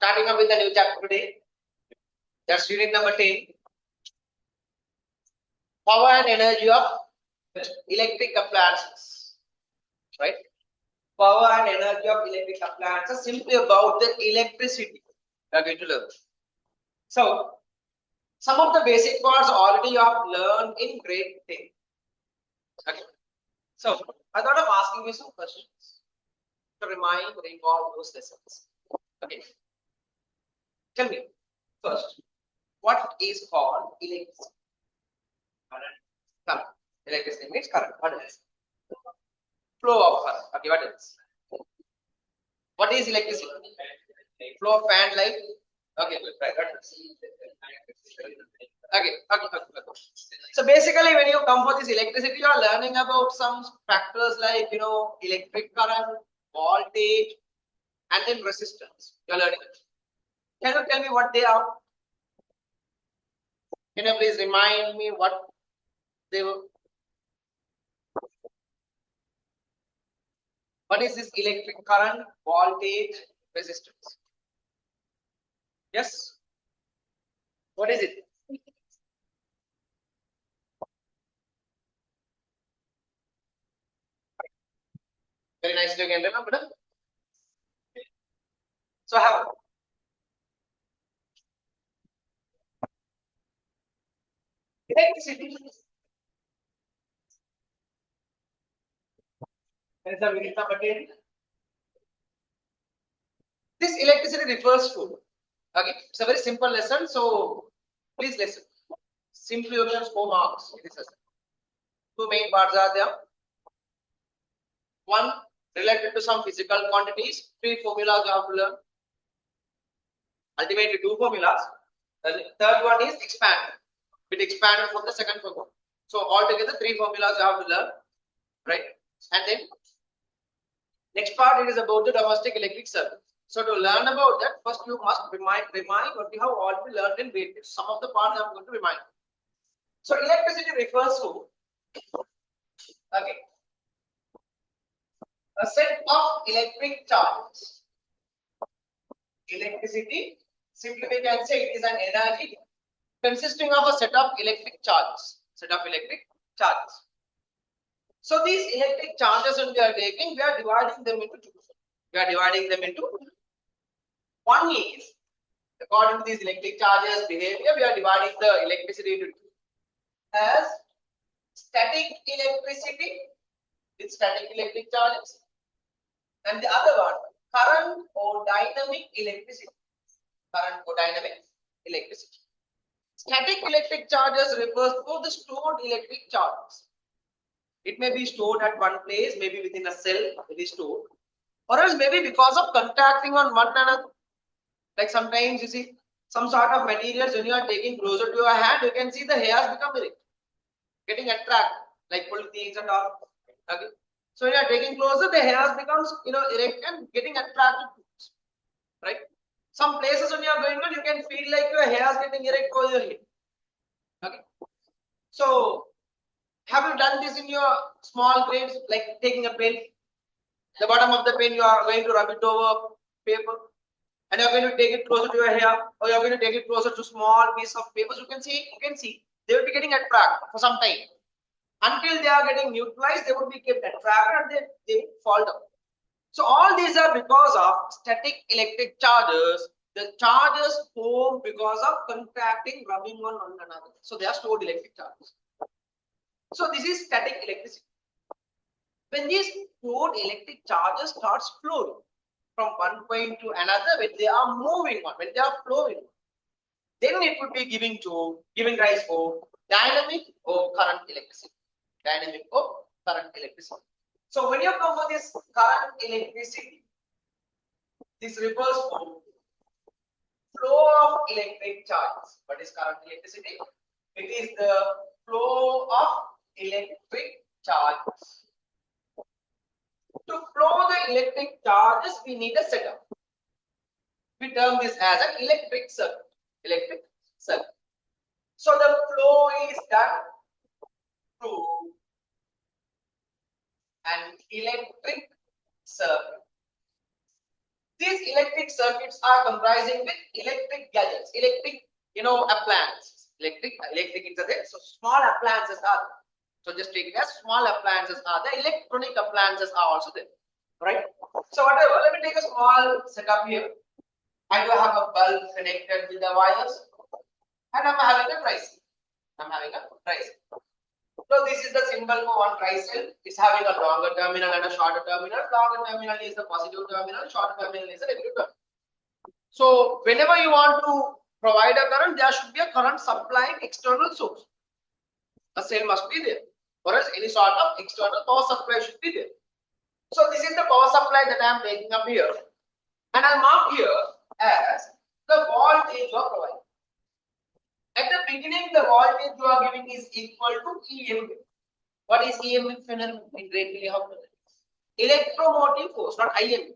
Starting up with the new chapter today. That's unit number 10. Power and energy of electric appliances. Right? Power and energy of electric appliances, simply about the electricity we are going to learn. So, some of the basic parts already you have learned in grade 10. Okay. So, I thought of asking you some questions to recall those lessons. Okay. Tell me, first, what is called electricity? Current. Electricity means current. What else? Flow of current. Okay, what else? What is electricity? Flow of fan light. Okay, good. Right. Okay. So basically, when you come for this electricity, you are learning about some factors like electric current, voltage, and then resistance. You are learning. Can you tell me what they are? Can you please remind me what they were? What is this electric current, voltage, resistance? Yes. What is it? Very nicely again, remember? So how? Electricity. This electricity refers to. Okay, it's a very simple lesson. So please listen. Simply you can score marks in this lesson. Two main parts are there. One related to some physical quantities. 3 formulas you have to learn. Ultimately 2 formulas. The third one is expand. It expanded from the second formula. So altogether 3 formulas you have to learn, right? And then next part, it is about the domestic electric circuit. So to learn about that, first you must remind what we have already learned in grade. Some of the parts I am going to remind. So electricity refers to a set of electric charges. Electricity, simply we can say it is an energy consisting of a set of electric charges. So these electric charges when we are taking, we are dividing them into two. One is, according to these electric charges behavior, we are dividing the electricity into two. As static electricity with static electric charges, and the other one, current or dynamic electricity. Static electric charges refers to the stored electric charges. It may be stored at one place, maybe within a cell, it is stored, or else maybe because of contacting on one another. Like sometimes you see some sort of materials when you are taking closer to your hand, you can see the hairs become erect, getting attracted, like polythenes and all. Okay. So when you are taking closer, the hairs becomes erect and getting attracted, right? Some places when you are going on, you can feel like your hairs getting erect over your head. Okay. So have you done this in your small grades, like taking a pen? The bottom of the pen, you are going to rub it over paper, and you are going to take it closer to your hair, or you are going to take it closer to small piece of papers. You can see they will be getting attracted for some time. Until they are getting neutralized, they would be kept attracted and they will fall down. So all these are because of static electric charges. The charges form because of contacting, rubbing on one another. So they are stored electric charges. So this is static electricity. When these stored electric charges starts flowing from one point to another, when they are moving on, when they are flowing on, then it would be giving rise to dynamic or current electricity. So when you come for this current electricity, this refers to flow of electric charges. What is current electricity? It is the flow of electric charges. To flow the electric charges, we need a setup. We term this as an electric circuit. So the flow is done through an electric circuit. These electric circuits are comprising with electric gadgets, electric, appliances. Electric is there. So small appliances are there. So just take it as small appliances are there. Electronic appliances are also there. Right? So whatever, let me take a small setup here. I do have a bulb connected with the wires, and I'm having a tricycle. So this is the symbol for one tricycle. It's having a longer terminal and a shorter terminal. Longer terminal is the positive terminal, shorter terminal is the negative terminal. So whenever you want to provide a current, there should be a current supplying external source. A cell must be there, or else any sort of external power supply should be there. So this is the power supply that I am taking up here, and I'll mark here as the voltage you are providing. At the beginning, the voltage you are giving is equal to EMF. What is EMF phenomenon? Electromotive force, not IMF.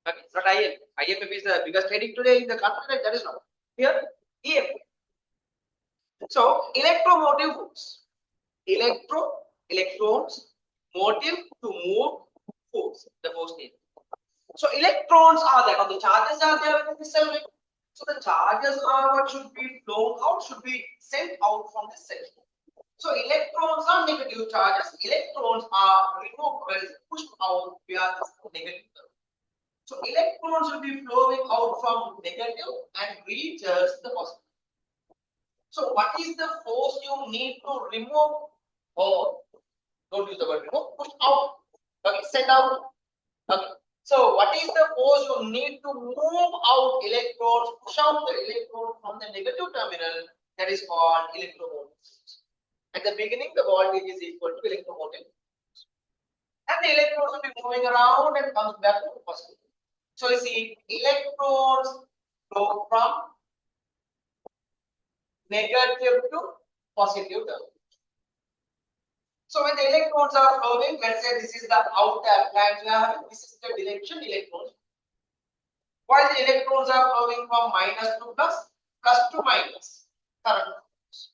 Okay, not IMF. IMF is the biggest heading today in the country. That is not here. EMF. So electromotive force. Electrons, motive to move, force. The force name. So electrons are there. Now the charges are there within the cell. So the charges are what should be flown out, should be sent out from the cell. So electrons are negative charges. Electrons are removed, pushed out via the negative term. So electrons will be flowing out from negative and reaches the positive. So what is the force you need to remove, or don't use the word remove, push out, okay, send out, okay. So what is the force you need to move out electrons, push out the electron from the negative terminal? That is called electromotive force. At the beginning, the voltage is equal to electromotive force. And the electrons will be moving around and comes back to the positive. So you see, electrons flow from negative to positive terminal. So when the electrons are flowing, let's say this is the outer appliance we are having, this is the direction electrons. While the electrons are flowing from minus to plus, plus to minus, current flows.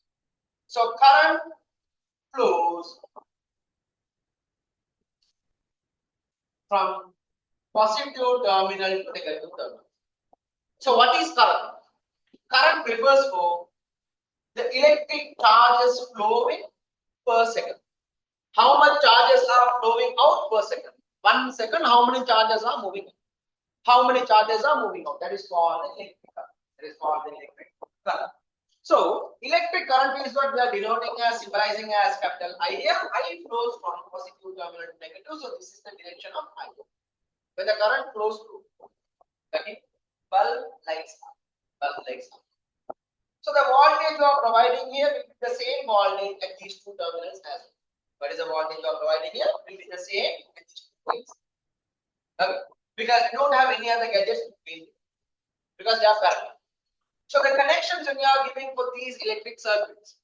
So current flows from positive terminal to negative terminal. So what is current? Current refers to the electric charges flowing per second. How much charges are flowing out per second? 1 second, how many charges are moving out? How many charges are moving out? That is called the electric current. That is called the electric current. So, electric current is what we are denoting as, symbolizing as capital I here. I flows from positive terminal to negative. So, this is the direction of I. When the current flows through, okay, bulb lights up. Bulb lights up. So, the voltage you are providing here will be the same voltage at these two terminals as well. What is the voltage you are providing here? Will be the same at these two points. Okay. Because you don't have any other gadgets between them. Because they are parallel. So the connections when you are giving for these electric circuits,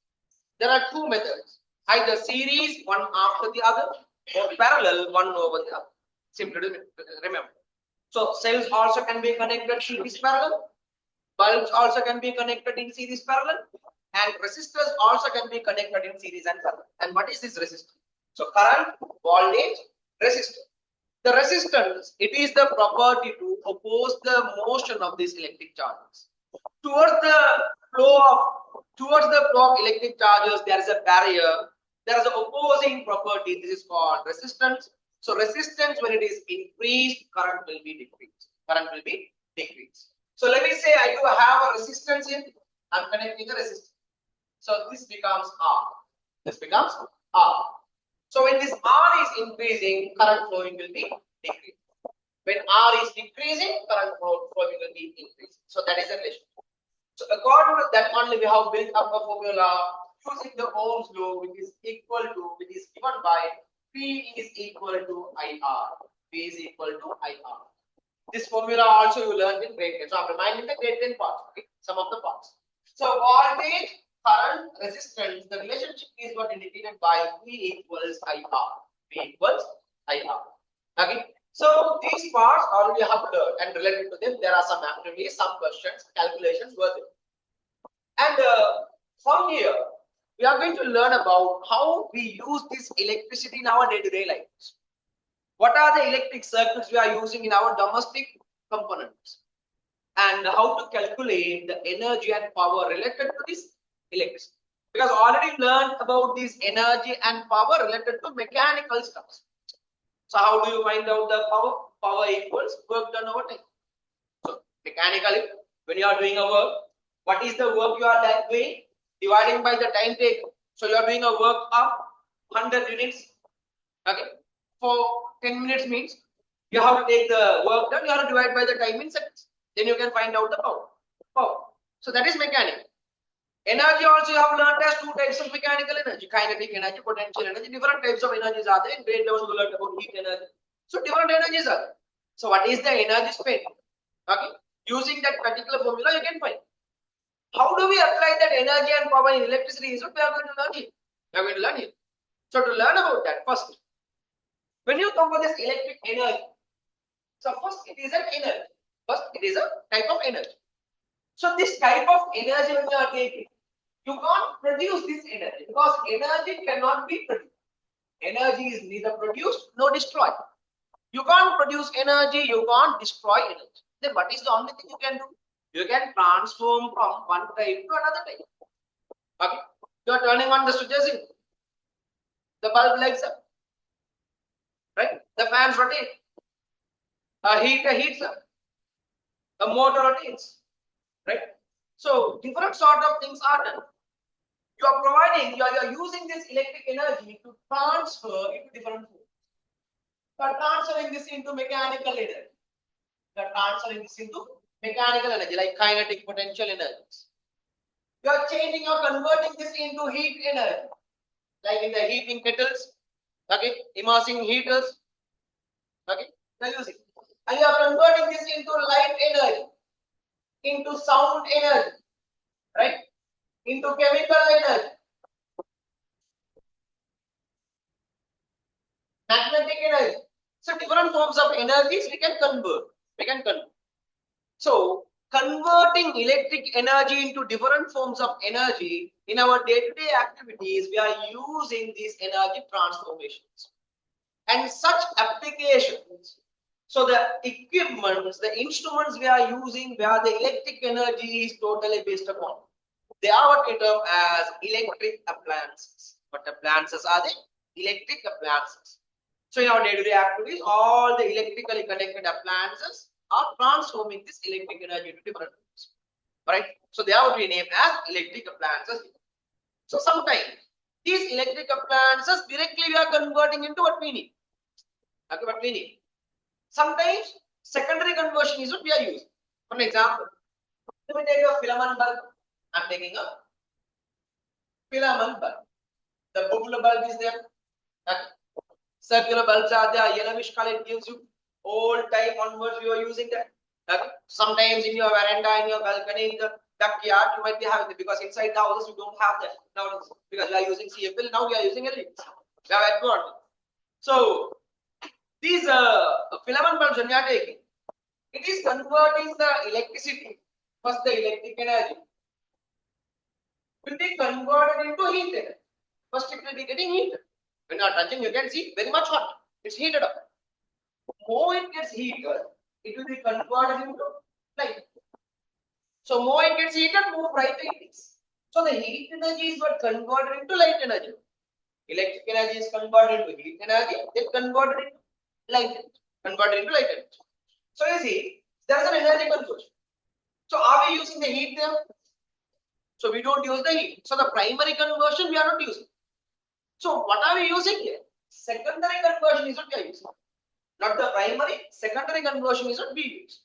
there are two methods. Either series, one after the other, or parallel, one over the other. Simply to remember. So cells also can be connected series parallel. Bulbs also can be connected in series parallel. And resistors also can be connected in series and parallel. And what is this resistor? So current, voltage, resistor. The resistance, it is the property to oppose the motion of these electric charges. Towards the flow of electric charges, there is a barrier. There is an opposing property. This is called resistance. So resistance, when it is increased, current will be decreased. Current will be decreased. So let me say I do have a resistance in. I'm connecting a resistance. So this becomes R. This becomes R. So when this R is increasing, current flowing will be decreasing. When R is decreasing, current flowing will be increasing. So that is the relationship. So according to that only we have built up a formula using the Ohm's law, which is given by P is equal to IR. P is equal to IR. This formula also you learned in grade 10. So I'm reminding the grade 10 parts, okay? Some of the parts. So voltage, current, resistance, the relationship is what indicated by P equals IR. P equals IR. Okay. So these parts already have learned, and related to them, there are some activities, some questions, calculations were there. And from here, we are going to learn about how we use this electricity in our day-to-day lives. What are the electric circuits we are using in our domestic components and how to calculate the energy and power related to this electricity. Because already learned about this energy and power related to mechanical stuff. So how do you find out the power? Power equals work done over time. So mechanically, when you are doing a work, what is the work you are doing? Dividing by the time taken. So you are doing a work of 100 units. Okay. For 10 minutes means you have to take the work done, you have to divide by the time in seconds. Then you can find out the power. So that is mechanical. Energy also you have learned as two types of mechanical energy, kinetic energy, potential energy. Different types of energies are there. In grade level you learned about heat energy. So different energies are there. So what is the energy spent? Okay. Using that particular formula you can find. How do we apply that energy and power in electricity is what we are going to learn here. We are going to learn here. So to learn about that, first, when you come for this electric energy, so first it is an energy. First it is a type of energy. So this type of energy when you are taking, you can't produce this energy because energy cannot be produced. Energy is neither produced nor destroyed. You can't produce energy, you can't destroy energy. Then what is the only thing you can do? You can transform from one type to another type. Okay. You are turning on the switches in. The bulb lights up. Right? The fans rotate. A heater heats up. A motor rotates. Right? So different sort of things are done. You are providing, you are using this electric energy to transfer into different forms. You are transferring this into mechanical energy. You are transferring this into mechanical energy like kinetic potential energies. You are changing or converting this into heat energy like in the heating kettles, okay, immersing heaters, okay, you are using. And you are converting this into light energy, into sound energy, right, into chemical energy, magnetic energy. So different forms of energies we can convert. So converting electric energy into different forms of energy in our day-to-day activities, we are using these energy transformations and such applications. So the equipments, the instruments we are using where the electric energy is totally based upon, they are what we term as electric appliances. What appliances are they? Electric appliances. So in our day-to-day activities, all the electrically connected appliances are transforming this electric energy to different forms. Right? So they are what we name as electric appliances. So sometimes these electric appliances directly we are converting into what we need. Okay, what we need. Sometimes secondary conversion is what we are using. For example, let me take a filament bulb. I'm taking a filament bulb. The bubble bulb is there. Okay. Circular bulbs are there. Yellowish color it gives you. Old time onwards you are using that. Okay. Sometimes in your veranda, in your balcony, in the backyard, you might be having it because inside the houses you don't have that nowadays because we are using CFL. Now we are using LEDs. We have advanced. So these filament bulbs when you are taking, it is converting the electricity, first the electric energy, will be converted into heat energy. First it will be getting heated. When you are touching, you can see very much hot. It's heated up. More it gets heated, it will be converted into light. So more it gets heated, more brighter it is. So the heat energy is what converted into light energy. Electric energy is converted into heat energy, then converted into light energy. So you see, there is an energy conversion. So are we using the heat there? So we don't use the heat. So the primary conversion we are not using. So what are we using here? Secondary conversion is what we are using. Not the primary, secondary conversion is what we use.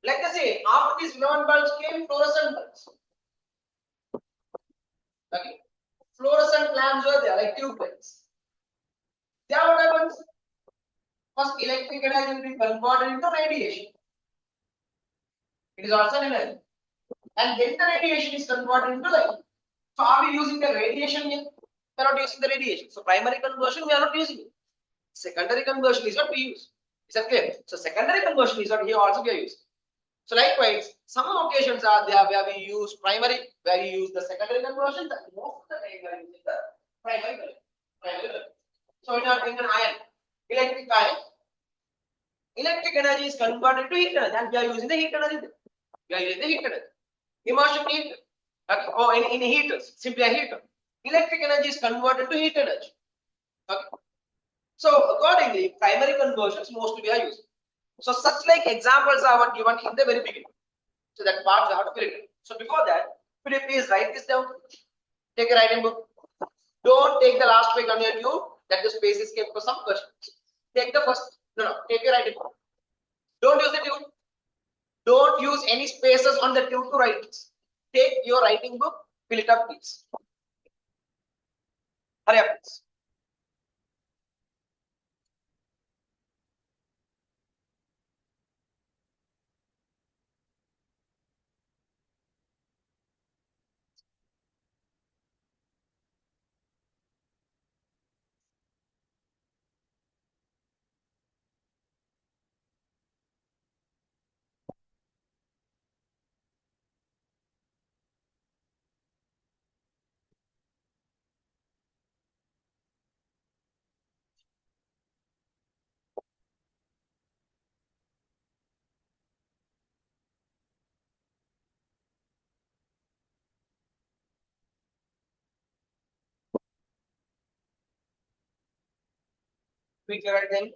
Like I say, after these filament bulbs came fluorescent bulbs. Okay. Fluorescent lamps were there, like tube lights. There what happens? First, electric energy will be converted into radiation. It is also an energy. And then the radiation is converted into light. So are we using the radiation here? We are not using the radiation. So primary conversion we are not using it. Secondary conversion is what we use. Is that clear? So secondary conversion is what here also we are using. So likewise, some occasions are there where we use primary, where we use the secondary conversion. That most of the time we are using the primary. So in an iron, electric iron, Electric energy is converted to heat energy, and we are using the heat energy. We are using the heat energy. Immersion heat, or in heaters, simply a heater. Electric energy is converted to heat energy. Okay. So accordingly, primary conversions mostly are used. So such like examples are given in the very beginning. So that part we have to fill it. So before that, could you please write this down? Take a writing book. Don't take the last page on your tube that the space is kept for some questions. Take the first. No. Take a writing book. Don't use the tube. Don't use any spaces on the tube to write this. Take your writing book. Fill it up, please. Hurry up, please. Quick write them.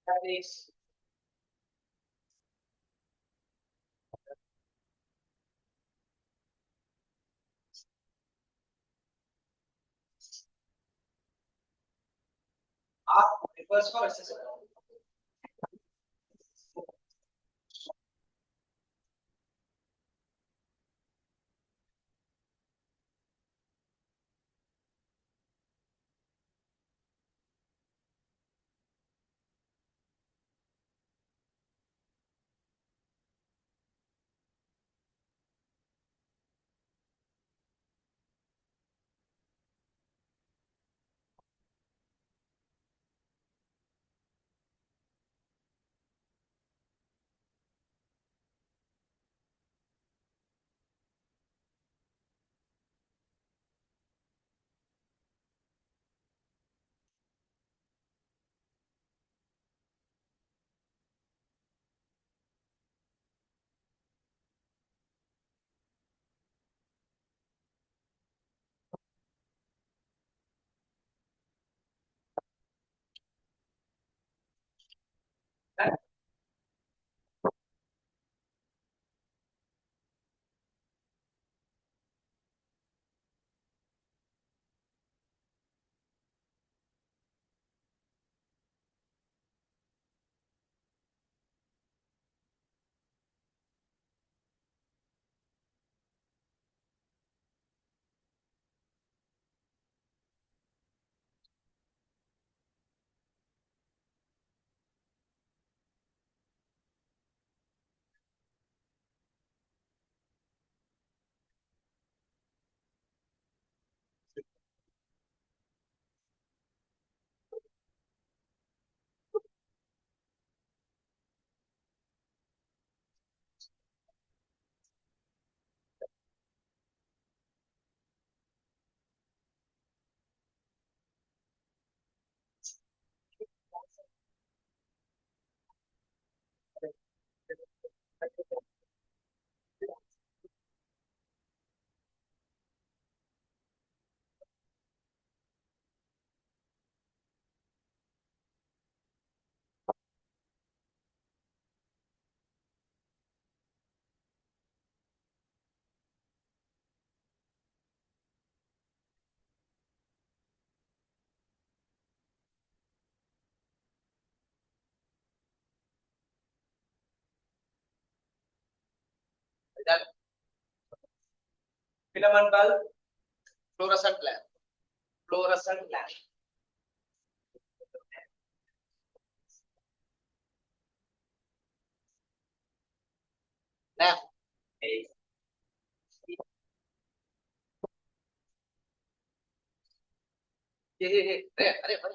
That is R refers for accessory. That filament bulb, fluorescent lamp, fluorescent lamp. Lamp. अरे अरे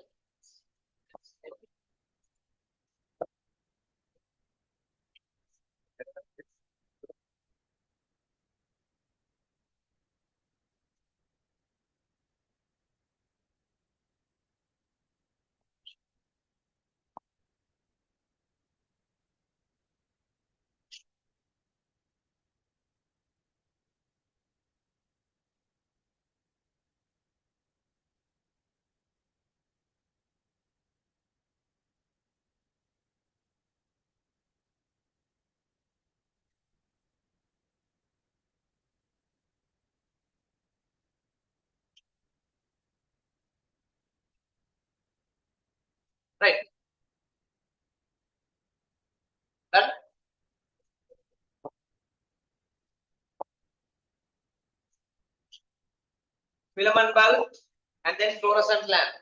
right. Then filament bulb and then fluorescent lamp.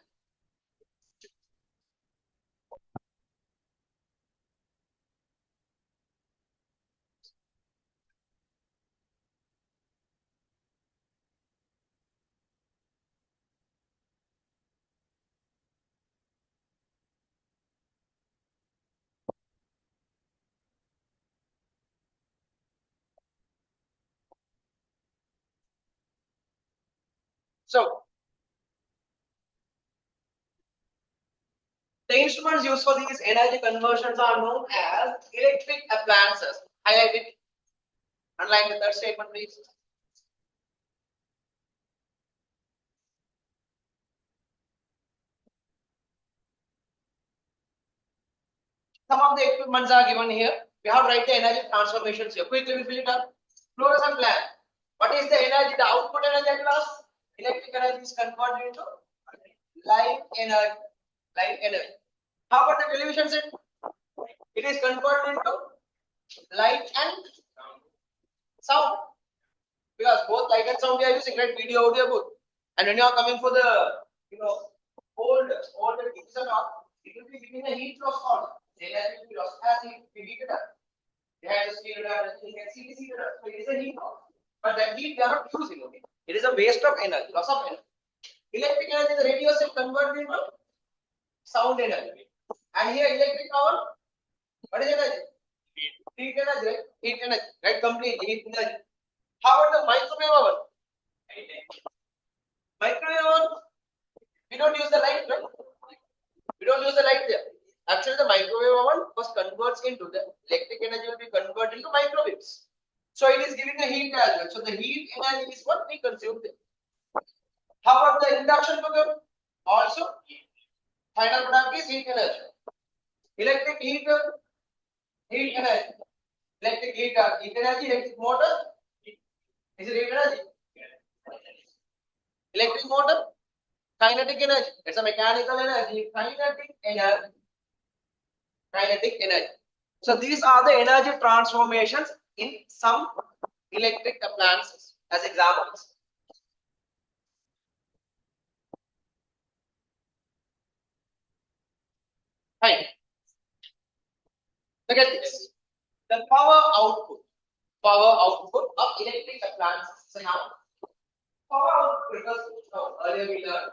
So the instruments used for these energy conversions are known as electric appliances. Highlight it. Underline the third statement, please. Some of the equipments are given here. We have write the energy transformations here. Quickly we fill it up. Fluorescent lamp. What is the energy? The output energy at last? Electric energy is converted into light energy. Light energy. How about the television set? It is converted into light and sound. Because both light and sound we are using, right? Video, audio, both. And when you are coming for the, old things and all, it will be giving a heat loss also. They have to be lost as it be heated up. They have to speed it up, you can see this heated up. So it is a heat loss. But that heat they are not using, okay? It is a waste of energy, loss of energy. Electric energy, the radio cell converted into sound energy. And here electric power, what is energy? Heat energy, right? Heat energy, right? Completely heat energy. How about the microwave oven? Microwave oven, we don't use the light, right? We don't use the light there. Actually, the microwave oven first converts into the electric energy will be converted into microwaves. So it is giving a heat as well. So the heat energy is what we consume there. How about the induction cooker? Also, final product is heat energy. Electric heater, heat energy. Electric heater, heat energy. Electric motor, is it heat energy? Electric motor, kinetic energy. It's a mechanical energy. Kinetic energy. Kinetic energy. So these are the energy transformations in some electric appliances as examples. Fine. Look at this. The power output of electric appliances. So now, power output, because earlier we learned,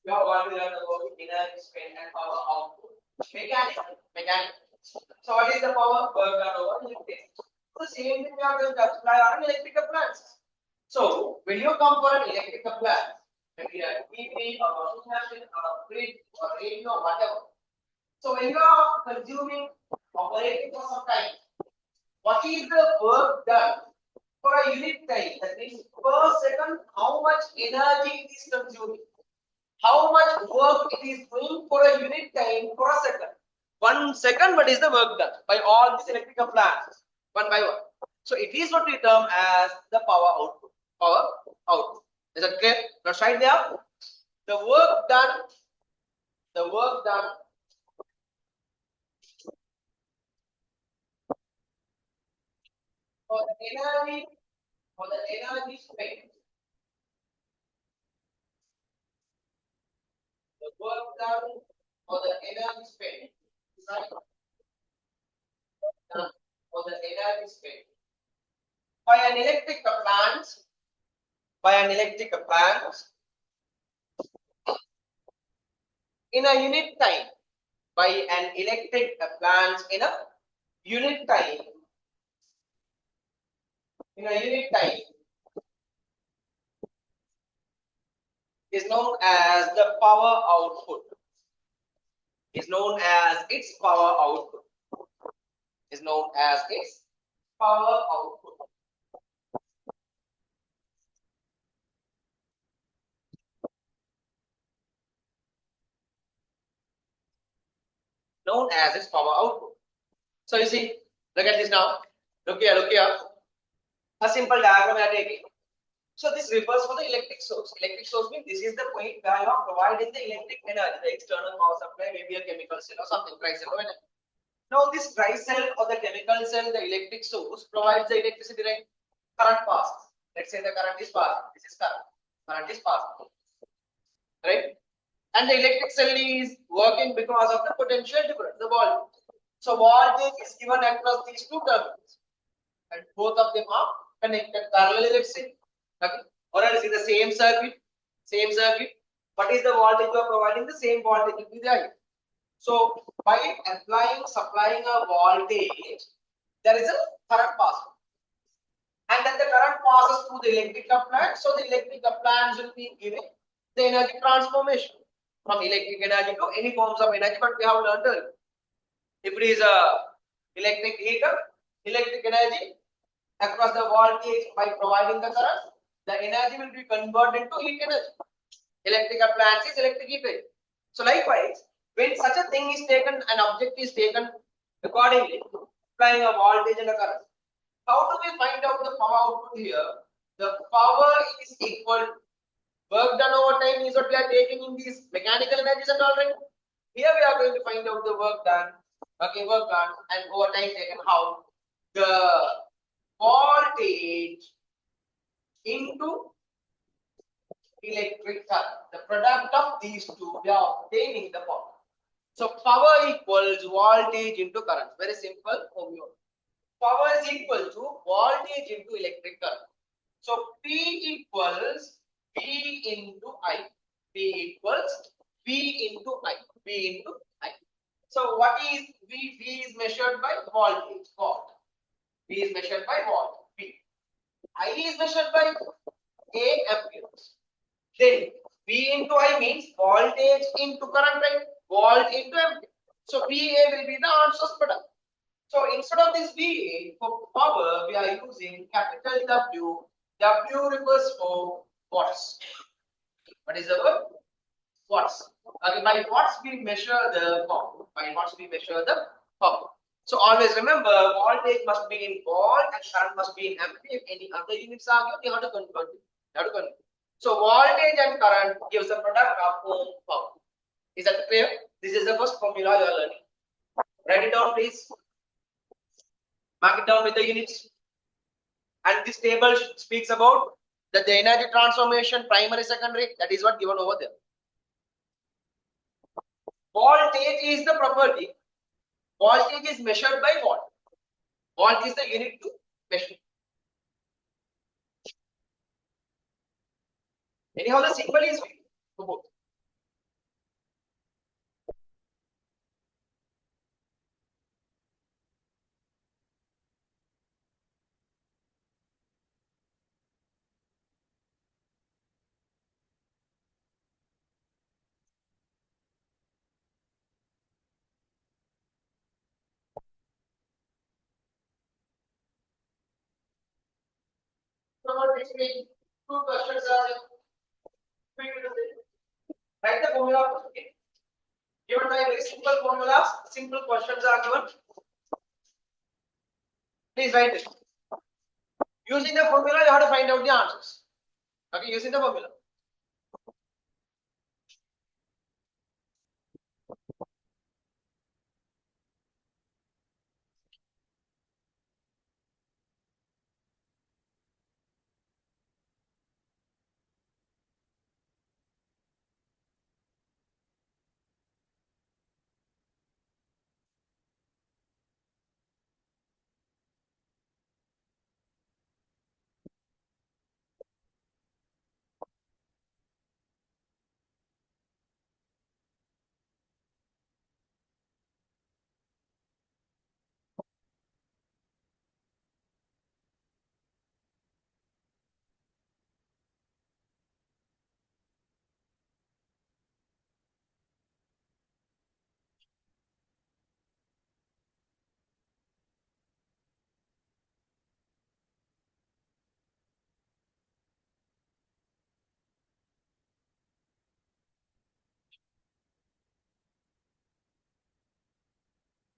we have already learned about energy spent and power output. Mechanical. So what is the power work done over electric? The same thing we are going to apply on an electric appliance. So when you come for an electric appliance, maybe a TV or washing machine or a fridge or radio or whatever. So when you are consuming operating for some time, what is the work done for a unit time? That means per second, how much energy it is consuming? How much work it is doing for a unit time for a second? 1 second, what is the work done by all these electric appliances, one by one? So it is what we term as the power output. Power output. Is that clear? Let's write there. The work done for the energy spent. The work done for the energy spent. Right? Done for the energy spent by an electric appliance. In a unit time. By an electric appliance in a unit time. In a unit time is known as the power output. Is known as its power output. Is known as its power output. Known as its power output. So you see, look at this now. Look here. A simple diagram we are taking. So this refers for the electric source. Electric source means this is the point where you are providing the electric energy, the external power supply, maybe a chemical cell or something, dry cell or whatever. Now this dry cell or the chemical cell, the electric source provides the electricity, right? Current passes. Let's say the current is passing. This is current. Current is passing. Right? And the electric cell is working because of the potential difference, the voltage. So voltage is given across these two terminals, and both of them are connected parallelly. Let's say, okay, or else in the same circuit. What is the voltage you are providing? The same voltage will be there. So by supplying a voltage, there is a current passing, and then the current passes through the electric appliance. So the electric appliance will be giving the energy transformation from electric energy to any forms of energy. But we have learned earlier. If it is a electric heater, electric energy across the voltage by providing the current, the energy will be converted to heat energy. Electric appliance is electric heater. So likewise, When such a thing is taken, an object is taken accordingly, applying a voltage and a current. How do we find out the power output here? The power is equal to work done over time is what we are taking in these mechanical energies and all, right? Here we are going to find out the work done. Okay, work done and over time taken. How? The voltage into electric current. The product of these two, we are obtaining the power. So power equals voltage into current. Very simple formula. Power is equal to voltage into electric current. So P equals V into I. P equals V into I. V into I. So what is V? V is measured by voltage. Watt. V is measured by watt. V. I is measured by A amperes. Then V into I means voltage into current, right? Volt into ampere. So VA will be the answer's product. So instead of this VA for power, we are using capital W. W refers for watts. What is the word? Watts. Okay, by watts we measure the power. By watts we measure the power. So always remember, voltage must be in volt and current must be in ampere. If any other units are given, you have to convert it. You have to convert. So voltage and current gives the product of ohm power. Is that clear? This is the first formula you are learning. Write it down, please. Mark it down with the units. And this table speaks about the energy transformation, primary, secondary. That is what given over there. Voltage is the property. Voltage is measured by watt. Watt is the unit to measure. Anyhow, the symbol is for both. So, two questions are write the formula. Okay. Given by very simple formulas, simple questions are given. Please write it. Using the formula, you have to find out the answers. Okay, using the formula.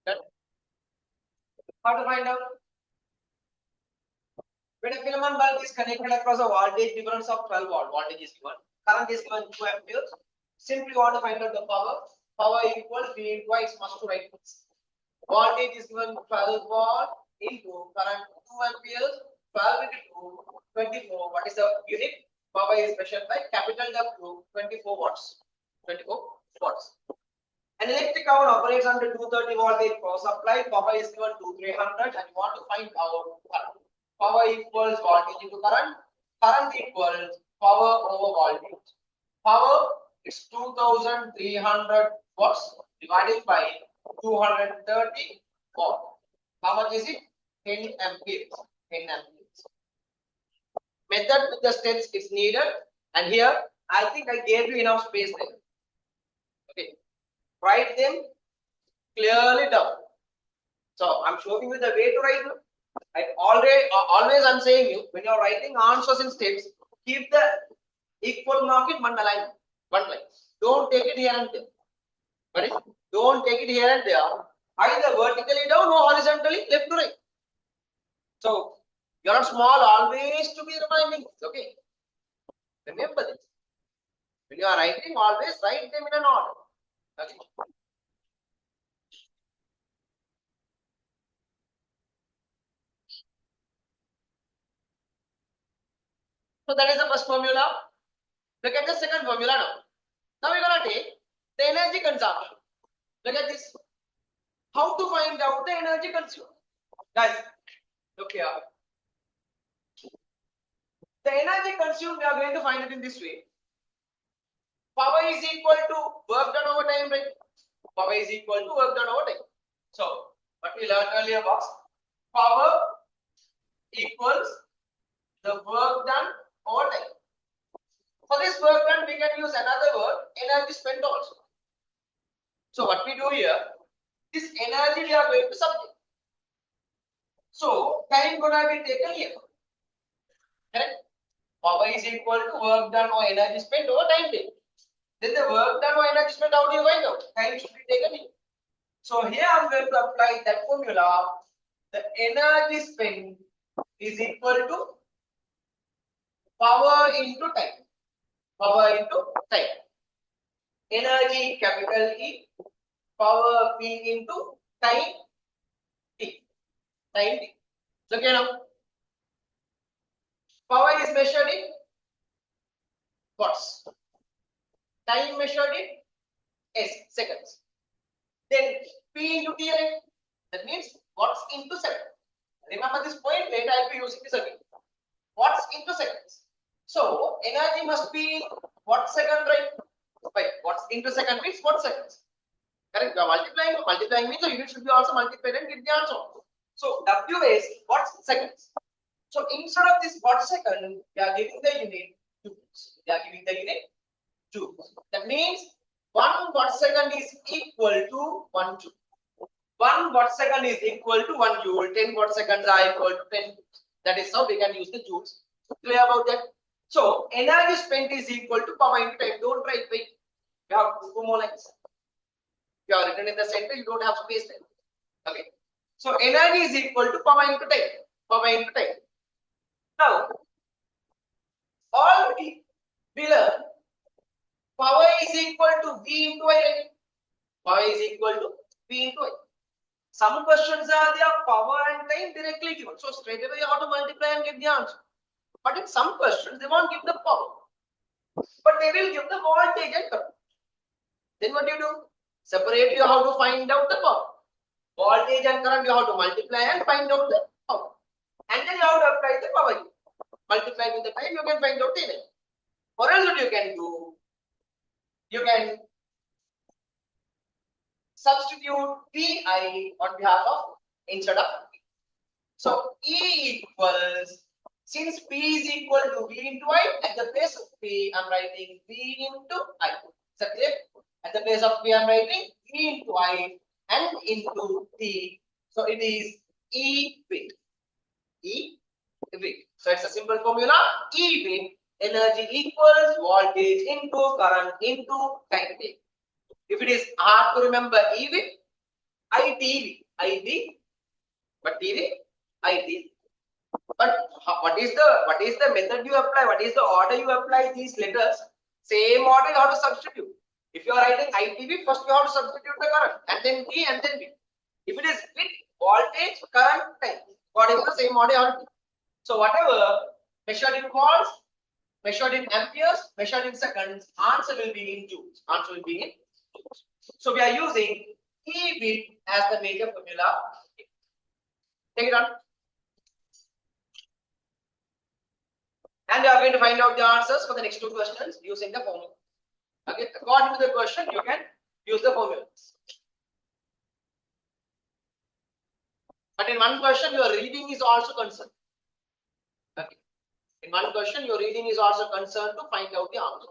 Done. How to find out? When a filament bulb is connected across a voltage difference of 12 volt, voltage is given, current is given 2 amperes. Simply want to find out the power. Power equals V into I, must to write this. Voltage is given 12 volt into current 2 amperes. 12 into 2, 24. What is the unit? Power is measured by capital W, 24 watts. 24 watts. An electric oven operates under 230 voltage power supply. Power is given to 300 and you want to find our current. Power equals voltage into current. Current equals power over voltage. Power is 2300 watts divided by 230 watt. How much is it? 10 amperes. 10 amperes. Method with the steps is needed. And here, I think I gave you enough space there. Okay. Write them clearly down. So I'm showing you the way to write them. Always I'm saying you, when you're writing answers in steps, keep the equal mark in one line. Don't take it here and there. Got it? Don't take it here and there. Either vertically down or horizontally left to right. So you are small, always to be reminding. Okay. Remember this. When you are writing, always write them in an order. Okay. So that is the first formula. Look at the second formula now. Now we're gonna take the energy consumption. Look at this. How to find out the energy consumed? Guys, look here. The energy consumed, we are going to find it in this way. Power is equal to work done over time, right? Power is equal to work done over time. So, what we learned earlier was power equals the work done over time. For this work done, we can use another word, energy spent also. So, what we do here, this energy we are going to subtract. So, time gonna be taken here. Correct? Power is equal to work done or energy spent over time taken. Then the work done or energy spent, how do you find out? Time should be taken here. So here I'm going to apply that formula. The energy spent is equal to power into time. Power into time. Energy capital E, power P into time T. Time T. Look here now. Power is measured in watts. Time measured in S, seconds. Then P into T, right? That means watts into second. Remember this point, later I will be using this again. Watts into seconds. So energy must be watt second, right? Right. Watts into second means watt seconds. Correct? You are multiplying means the unit should be also multiplied and get the answer. So W is watts seconds. So instead of this watt second, we are giving the unit joules. We are giving the unit joules. That means 1 watt second is equal to 1 joule. 1 watt second is equal to 1 joule. 10 watt seconds are equal to 10 joules. That is how we can use the joules. Clear about that? So energy spent is equal to power into time. Don't write wait. You have two more lines. You are written in the center. You don't have space there. Okay. So energy is equal to power into time. Power into time. Now, already we learned power is equal to V into I. Power is equal to V into I. Some questions are there, power and time directly given. So straight away you have to multiply and get the answer. But in some questions, they won't give the power. But they will give the voltage and current. Then what do you do? Separate you have to find out the power. Voltage and current you have to multiply and find out the power. And then you have to apply the power. Multiply with the time, you can find out the energy. Or else what you can do? You can substitute Pi on behalf of instead of P. So E equals, since P is equal to V into I, at the place of P, I'm writing V into I. Is that clear? At the place of P, I'm writing V into I and into T. So it is E V. E V. So it's a simple formula. E V, energy equals voltage into current into time taken. If it is hard to remember EV, ITV, IB, but TV, IT. But what is the method you apply? What is the order you apply these letters? Same order you have to substitute. If you are writing ITV, first you have to substitute the current, and then T, and then V. If it is with voltage, current, time, what is the same order you have to do? So whatever measured in volts, measured in amperes, measured in seconds, answer will be in joules. Answer will be in joules. So we are using EV as the major formula. Take it on. And we are going to find out the answers for the next two questions using the formula. Okay, according to the question, you can use the formulas. But in one question, your reading is also concerned. Okay. In one question, your reading is also concerned to find out the answer.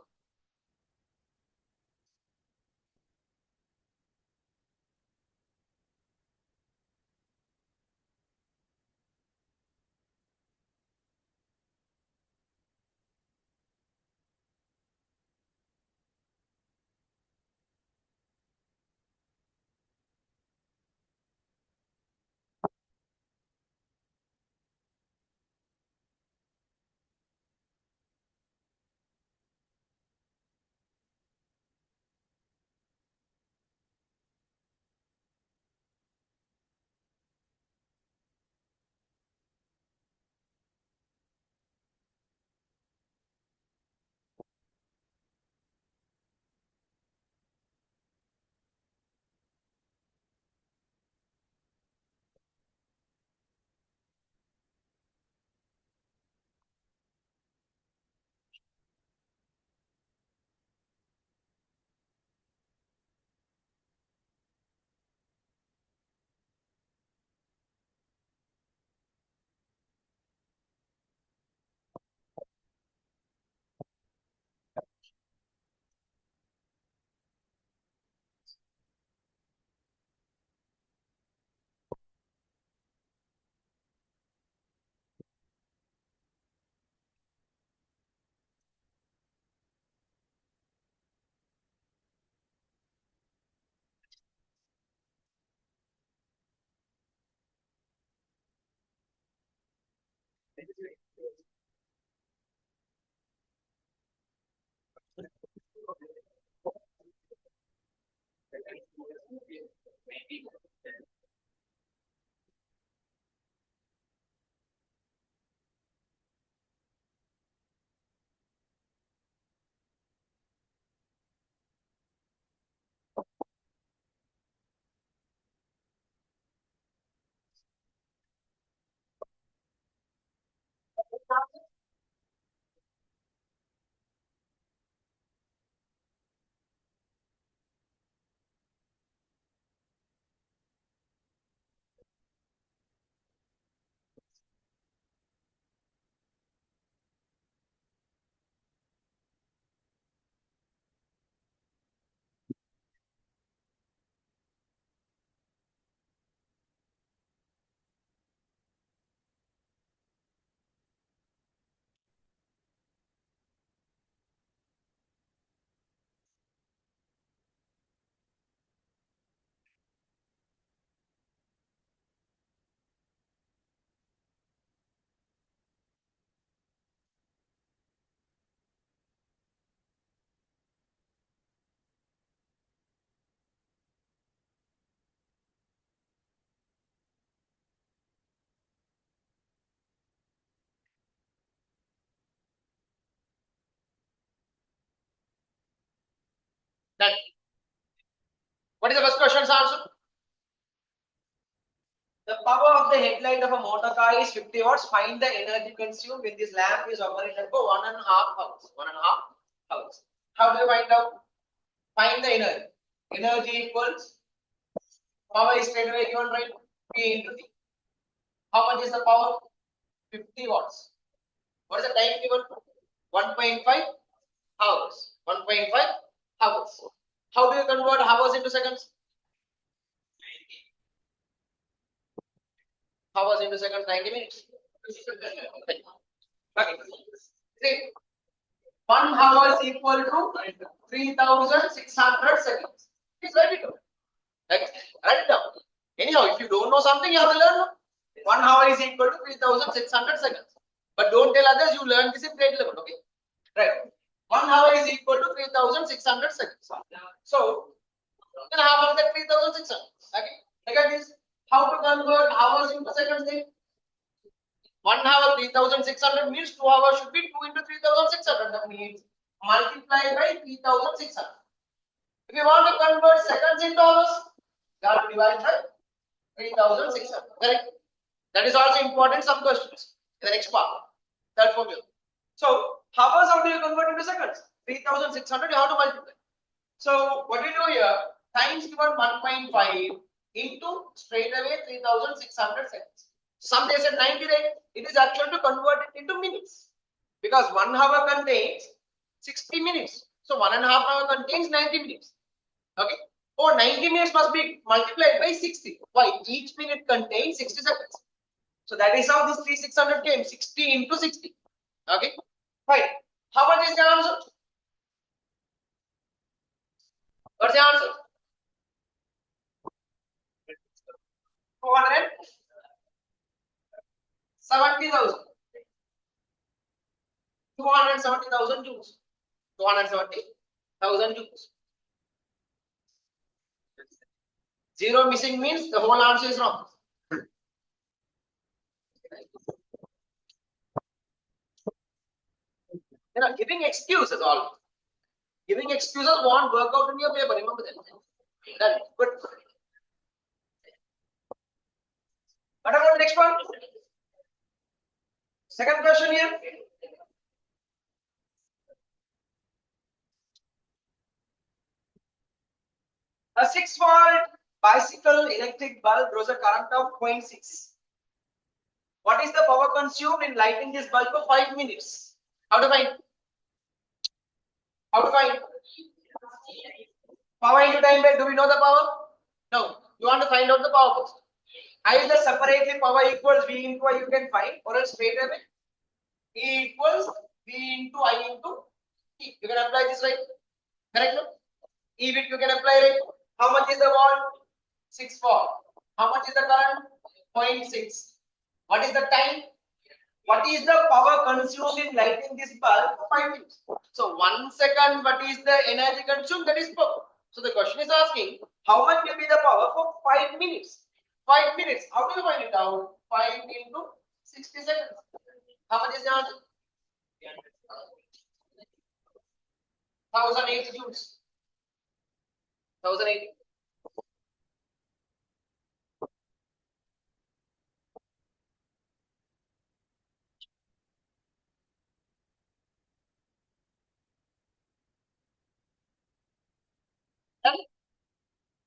Done. What is the first question's answer? The power of the headlight of a motor car is 50 watts. Find the energy consumed when this lamp is operated for 1.5 hours. 1.5 hours. How do you find out? Find the energy. Energy equals power is straight away given, right? P into T. How much is the power? 50 watts. What is the time given? 1.5 hours. 1.5 hours. How do you convert hours into seconds? Hours into seconds, 90 minutes. Okay. See, 1 hour is equal to 3,600 seconds. Please write it down. Write it down. Anyhow, if you don't know something, you have to learn. 1 hour is equal to 3,600 seconds. But don't tell others you learn this in grade 11. Okay. Right. 1 hour is equal to 3,600 seconds. So, then half of that 3,600. Okay. Look at this. How to convert hours into seconds then? 1 hour 3,600 means 2 hours should be 2 into 3,600. That means multiply by 3,600. If you want to convert seconds into hours, you have to divide by 3,600. Correct? That is also important. Some questions. The next part. Third formula. So, hours, how do you convert into seconds? 3,600, you have to multiply. So, what we do here, times given 1.5 into straight away 3,600 seconds. Some days at 90 days, it is actual to convert it into minutes. Because 1 hour contains 60 minutes. So, 1.5 hour contains 90 minutes. Okay. Or 90 minutes must be multiplied by 60. Why? Each minute contains 60 seconds. So, that is how this 3,600 came. 60 into 60. Okay. Fine. How much is the answer? What's the answer? 270,000. 270,000 joules. 270,000 joules. Zero missing means the whole answer is wrong. You know, giving excuses all. Giving excuses won't work out in your paper. Remember that. Done. Good. What about the next one? Second question here. A 6-volt bicycle electric bulb draws a current of 0.6. What is the power consumed in lighting this bulb for 5 minutes? How to find? How to find? Power into time. Do we know the power? No. You want to find out the power first. Either separately power equals V into I you can find, or else straight away E equals V into I into E. You can apply this, right? Correct? No? E bit you can apply, right? How much is the volt? 6 volt. How much is the current? 0.6. What is the time? What is the power consumed in lighting this bulb for 5 minutes? So 1 second, what is the energy consumed? That is power. So the question is asking, how much will be the power for 5 minutes? 5 minutes. How do you find it out? 5 into 60 seconds. How much is the answer? 1080 joules. 1080.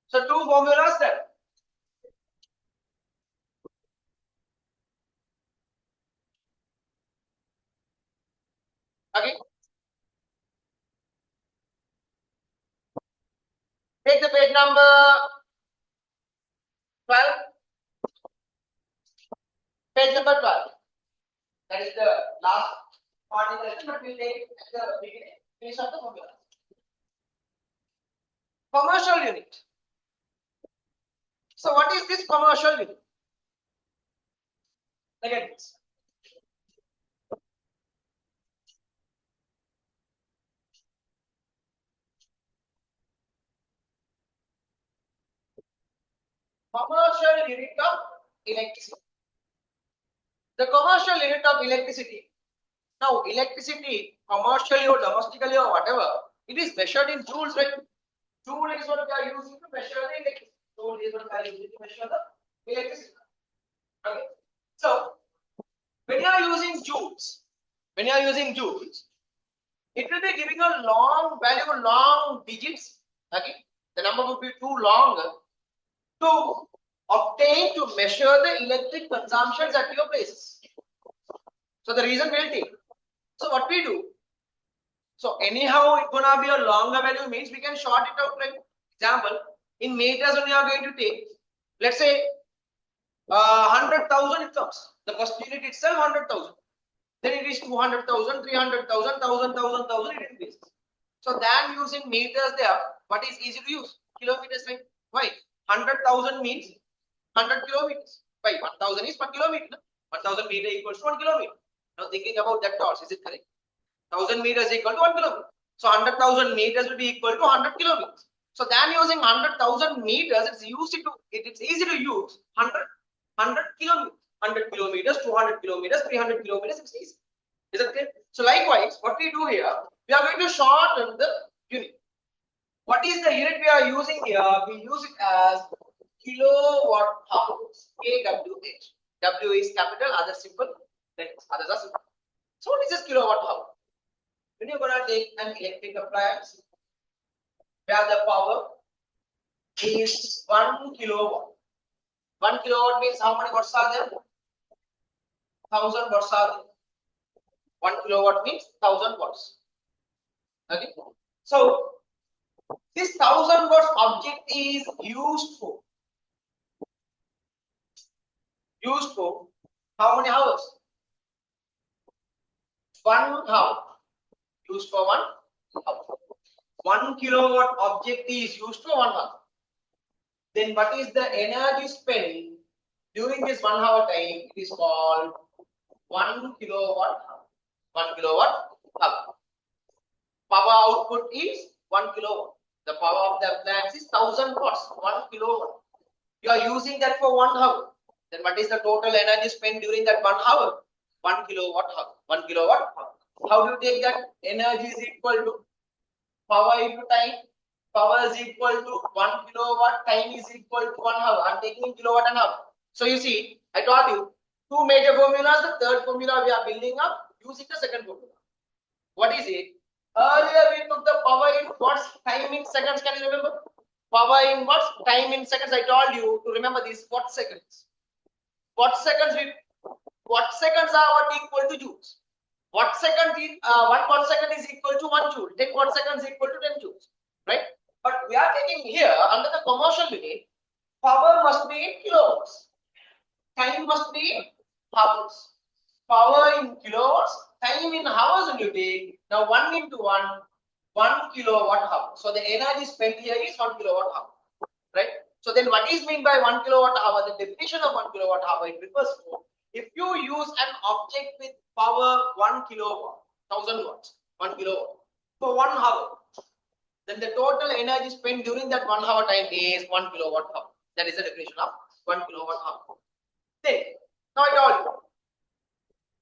So 2 formulas there. Okay. Take the page number 12. Page number 12. That is the last part in the lesson, but we'll take it at the beginning. Finish up the formula. Commercial unit. So what is this commercial unit? Look at this. Commercial unit of electricity. The commercial unit of electricity. Now, electricity, commercially or domestically or whatever, it is measured in joules, right? Joule is what we are using to measure the electricity. Joule is what we are using to measure the electricity. Okay. So when you are using joules, it will be giving a long value, long digits. Okay. The number would be too long to obtain, to measure the electric consumptions at your places. So the reason will take. So what we do? So anyhow, it's gonna be a longer value means we can short it out. Like example, in meters when you are going to take, let's say 100,000 it comes. The first unit itself 100,000. Then it is 200,000, 300,000, 1,000, it increases. So then using meters there, what is easy to use? Kilometers, right? Why? 100,000 means 100 kilometers. Why? 1,000 is 1 kilometer. 1,000 meter equals to 1 kilometer. Now thinking about that thoughts, is it correct? 1,000 meters equal to 1 kilometer. So 100,000 meters will be equal to 100 kilometers. So then using 100,000 meters, it's easy to use 100 kilometers. 100 kilometers, 200 kilometers, 300 kilometers, it's easy. Is that clear? So likewise, what we do here, we are going to shorten the unit. What is the unit we are using here? We use it as kilowatt hours, kWh. W is capital, others simple, others are simple. So what is this kilowatt hour? When you're going to take an electric appliance, where the power is 1 kilowatt. 1 kilowatt means how many watts are there? 1,000 watts are there. 1 kilowatt means 1,000 watts. Okay. So this 1,000 watts object is used for how many hours? 1 hour. Used for 1 hour. 1 kilowatt object is used for 1 hour. Then what is the energy spent during this 1 hour time? It is called 1 kilowatt hour. 1 kilowatt hour. Power output is 1 kilowatt. The power of the appliance is 1,000 watts. 1 kilowatt. You are using that for 1 hour. Then what is the total energy spent during that 1 hour? 1 kilowatt hour. 1 kilowatt hour. How do you take that? Energy is equal to power into time. Power is equal to 1 kilowatt. Time is equal to 1 hour. I am taking in kilowatt an hour. So you see, I told you two major formulas. The third formula we are building up using the second formula. What is it? Earlier we took the power in watts, time in seconds. Can you remember? Power in watts, time in seconds. I told you to remember these watt seconds. Watt seconds are what equal to joules. Watt second is 1 watt second is equal to 1 joule. 10 watt seconds is equal to 10 joules. Right? But we are taking here under the commercial unit, power must be in kilowatts. Time must be in hours. Power in kilowatts, time in hours when you take. Now 1 into 1 kilowatt hour. So the energy spent here is 1 kilowatt hour. Right? So then what is meant by 1 kilowatt hour? The definition of 1 kilowatt hour, it refers to if you use an object with power 1 kilowatt, 1,000 watts, 1 kilowatt for 1 hour, then the total energy spent during that 1 hour time is 1 kilowatt hour. That is the definition of 1 kilowatt hour. Then, now I told you,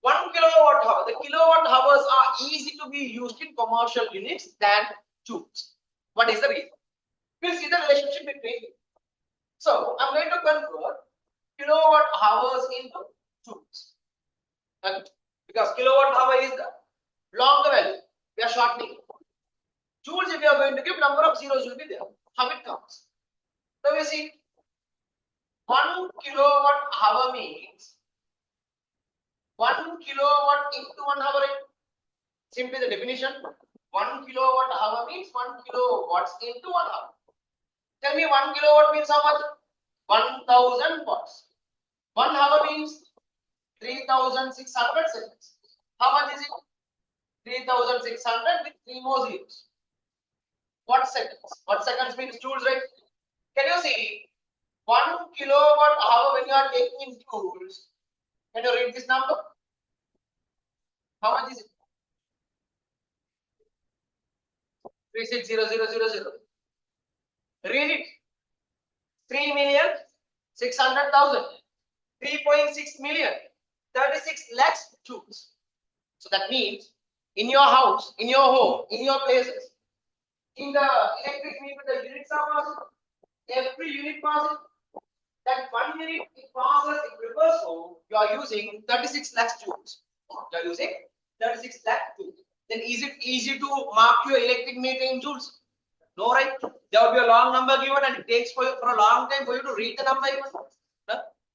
1 kilowatt hour, the kilowatt hours are easy to be used in commercial units than joules. What is the reason? We'll see the relationship between them. So, I'm going to convert kilowatt hours into joules. Okay. Because kilowatt hour is the longer value. We are shortening it. Joules, if you are going to give, number of zeros will be there. How it comes? So, we see 1 kilowatt hour means 1 kilowatt into 1 hour. Simply the definition. 1 kilowatt hour means 1 kilowatts into 1 hour. Tell me 1 kilowatt means how much? 1,000 watts. 1 hour means 3,600 seconds. How much is it? 3,600 with 3 more zeros. What seconds? What seconds means joules, right? Can you see 1 kilowatt hour when you are taking in joules? Can you read this number? How much is it? 360000. Read it. 3,600,000. 3.6 million. 36 lakhs joules. So that means in your house, in your home, in your places, In the electric meter, the units are passing. Every unit passing. That 1 minute it passes in reverse flow, you are using 36 lakhs joules. You are using 36 lakhs joules. Then is it easy to mark your electric meter in joules? No, right? There will be a long number given and it takes for a long time for you to read the number even.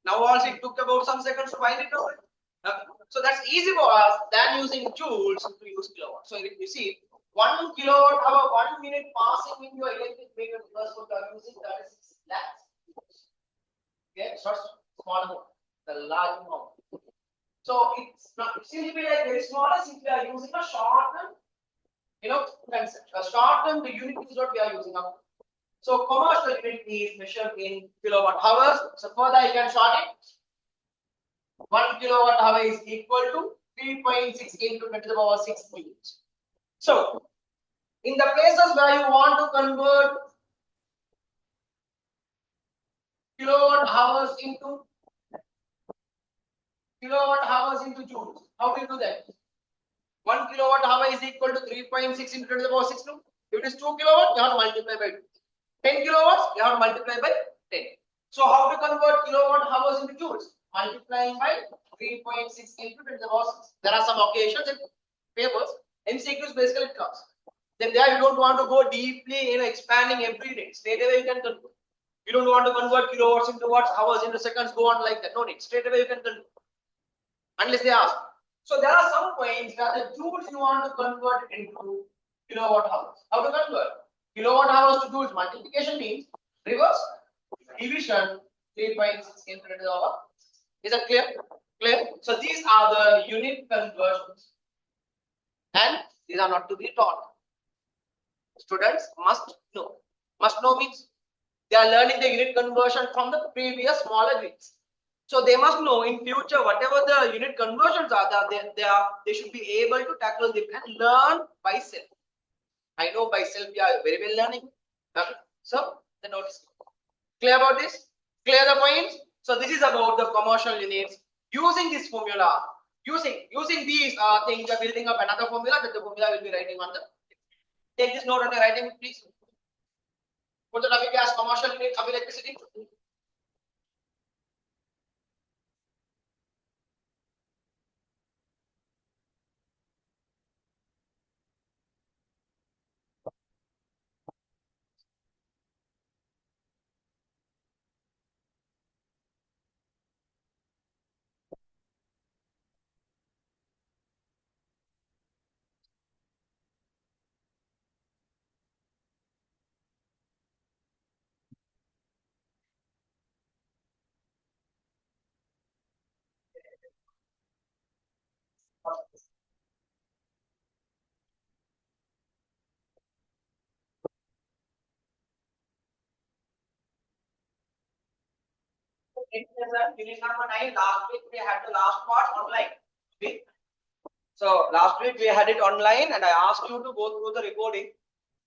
Now also it took about some seconds to find it out. So that's easy for us than using joules to use kilowatt. So if you see 1 kilowatt hour, 1 minute passing in your electric meter reverse flow, you are using 36 lakhs. Okay, it's not small amount, the large amount. So it's not, it seems to be like very small since we are using a short term, concept. A short term, the unit is what we are using up. So commercial unit is measured in kilowatt hours. So further I can short it. 1 kilowatt hour is equal to 3.6 into 10 to the power 6 units. So in the places where you want to convert kilowatt hours into joules, how do you do that? 1 kilowatt hour is equal to 3.6 into 10 to the power 6. No? If it is 2 kilowatt, you have to multiply by 2. 10 kilowatts, you have to multiply by 10. So how to convert kilowatt hours into joules? Multiplying by 3.6 into 10 to the power 6. There are some occasions in papers, MCQs basically it comes. Then there you don't want to go deeply, expanding every day. Straight away you can convert. You don't want to convert kilowatts into watts, hours into seconds, go on like that. No need. Straight away you can convert. Unless they ask. So there are some points where the joules you want to convert into kilowatt hours. How to convert? Kilowatt hours to joules multiplication means reverse division 3.6 into 10 to the power. Is that clear? Clear? So these are the unit conversions. And these are not to be taught. Students must know. Must know means they are learning the unit conversion from the previous smaller units. So they must know in future whatever the unit conversions are, they should be able to tackle them and learn by self. I know by self we are very well learning. Okay. So the notice. Clear about this? Clear the points? So this is about the commercial units. Using this formula, using these things, we are building up another formula that the formula will be writing on the. Take this note on the writing, please. Put the topic as commercial unit of electricity. Unit number 9. Last week we had the last part online. Okay. So last week we had it online, and I asked you to go through the recording.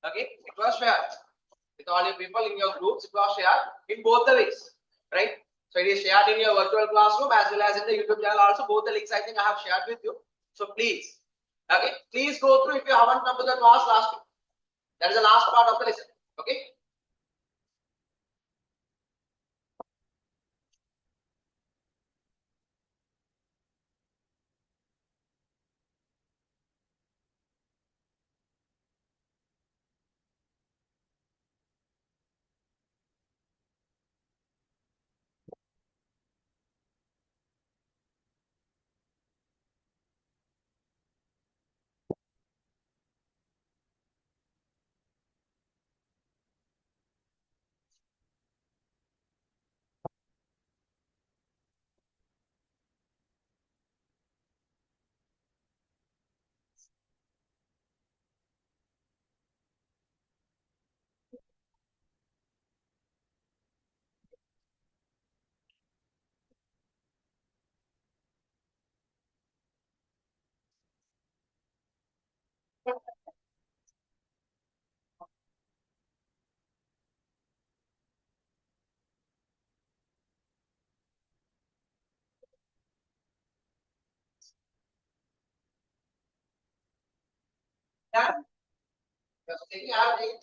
Okay, it was shared with all your people in your groups. It was shared in both the ways, right? So it is shared in your virtual classroom as well as in the YouTube channel. Also, both the links I think I have shared with you. So please, okay, please go through if you haven't come to the class last week. That is the last part of the lesson. Okay. Done. Just taking average.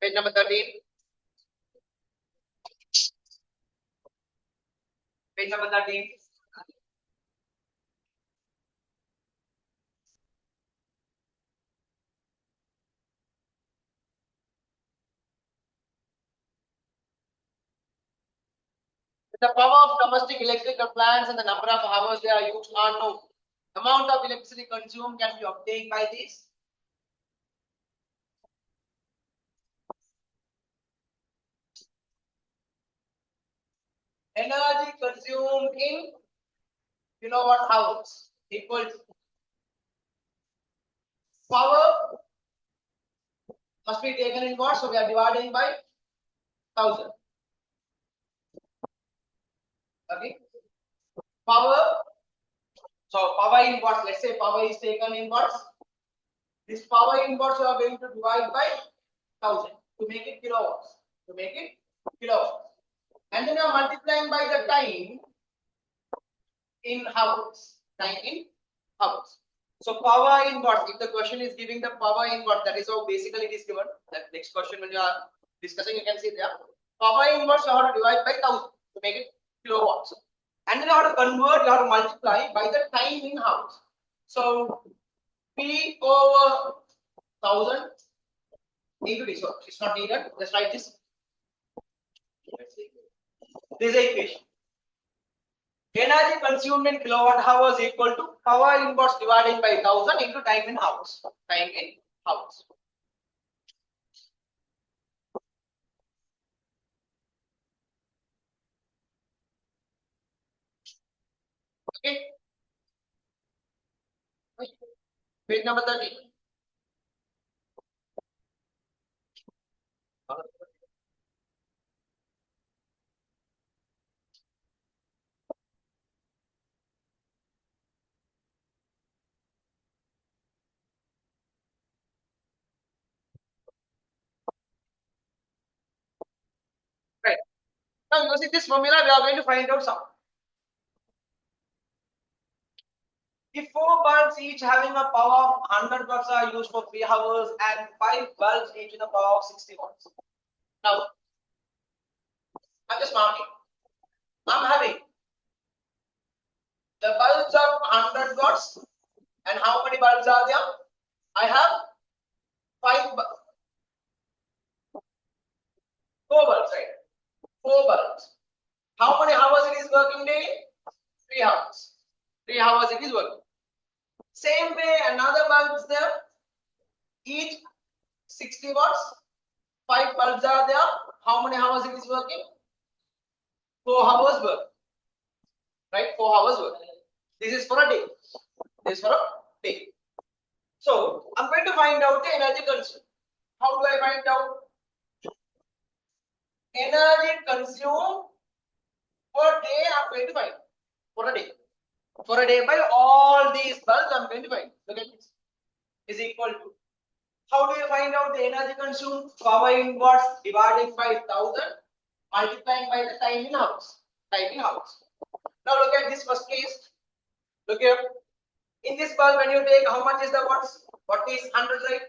Page number 13. Page number 13. The power of domestic electric appliance and the number of hours they are used are known. Amount of electricity consumed can be obtained by this. Energy consumed in kilowatt hours equal to power must be taken in watts, so we are dividing by 1000. Okay. Power. So power in watts. Let's say power is taken in watts. This power in watts you are going to divide by 1000 to make it kilowatts. To make it kilowatts. And then you are multiplying by the time in hours. Time in hours. So power in watts. If the question is giving the power in watts, that is how basically it is given. That next question when you are discussing, you can see there. Power in watts you have to divide by 1000 to make it kilowatts. And then you have to convert, you have to multiply by the time in hours. So P over 1000 into this. So it's not needed. Let's write this. This is the equation. Energy consumed in kilowatt hours equal to power in watts divided by 1000 into time in hours. Time in hours. Okay. Page number 30. Right. Now using this formula, we are going to find out some. If 4 bulbs each having a power of 100 watts are used for 3 hours and 5 bulbs each with a power of 60 watts. Now, I'm just marking. I'm having The bulbs are 100 watts. And how many bulbs are there? I have 4 bulbs, right? 4 bulbs. How many hours it is working daily? 3 hours. 3 hours it is working. Same way, another bulb is there. Each 60 watts. 5 bulbs are there. How many hours it is working? 4 hours work. Right? 4 hours work. This is for a day. This is for a day. So I'm going to find out the energy consumed. How do I find out? Energy consumed per day I'm going to find. For a day. For a day by all these bulbs I'm going to find. Look at this. Is equal to. How do you find out the energy consumed? Power in watts divided by 1000 multiplying by the time in hours. Time in hours. Now look at this first case. Look here. In this bulb, when you take how much is the watts? What is 100, right?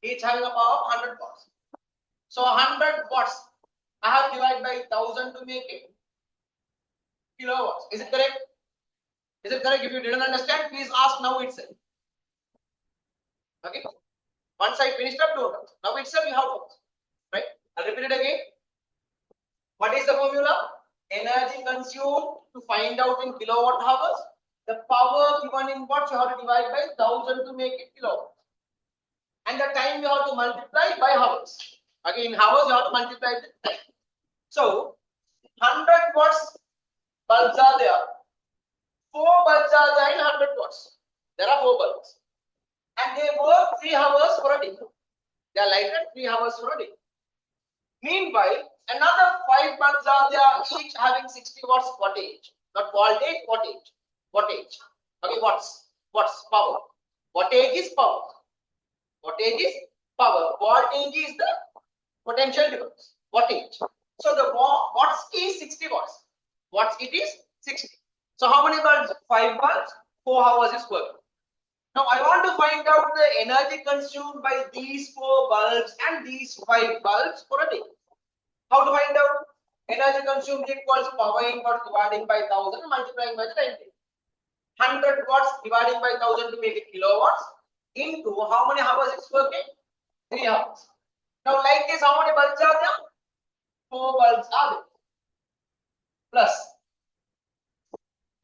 Each having a power of 100 watts. So 100 watts I have divided by 1000 to make it kilowatts. Is it correct? Is it correct? If you didn't understand, please ask now itself. Okay. Once I finished up, don't ask. Now itself you have to ask. Right? I'll repeat it again. What is the formula? Energy consumed to find out in kilowatt hours. The power given in watts you have to divide by 1000 to make it kilowatts. And the time you have to multiply by hours. Again, in hours you have to multiply the time. So 100 watts bulbs are there. 4 bulbs are there in 100 watts. There are 4 bulbs. And they work 3 hours for a day. They are lighted 3 hours for a day. Meanwhile, another 5 bulbs are there, each having 60 watts wattage. Not voltage, wattage. Wattage. Okay, watts. Watts, power. Wattage is power. Wattage is power. Voltage is the potential difference. Wattage. So the watts is 60 watts. Watts it is 60. So how many bulbs? 5 bulbs. 4 hours is working. Now I want to find out the energy consumed by these 4 bulbs and these 5 bulbs for a day. How to find out? Energy consumed equals power in watts dividing by 1000 multiplying by the time. 100 watts dividing by 1000 to make it kilowatts into how many hours it's working? 3 hours. Now like this, how many bulbs are there? 4 bulbs are there. Plus,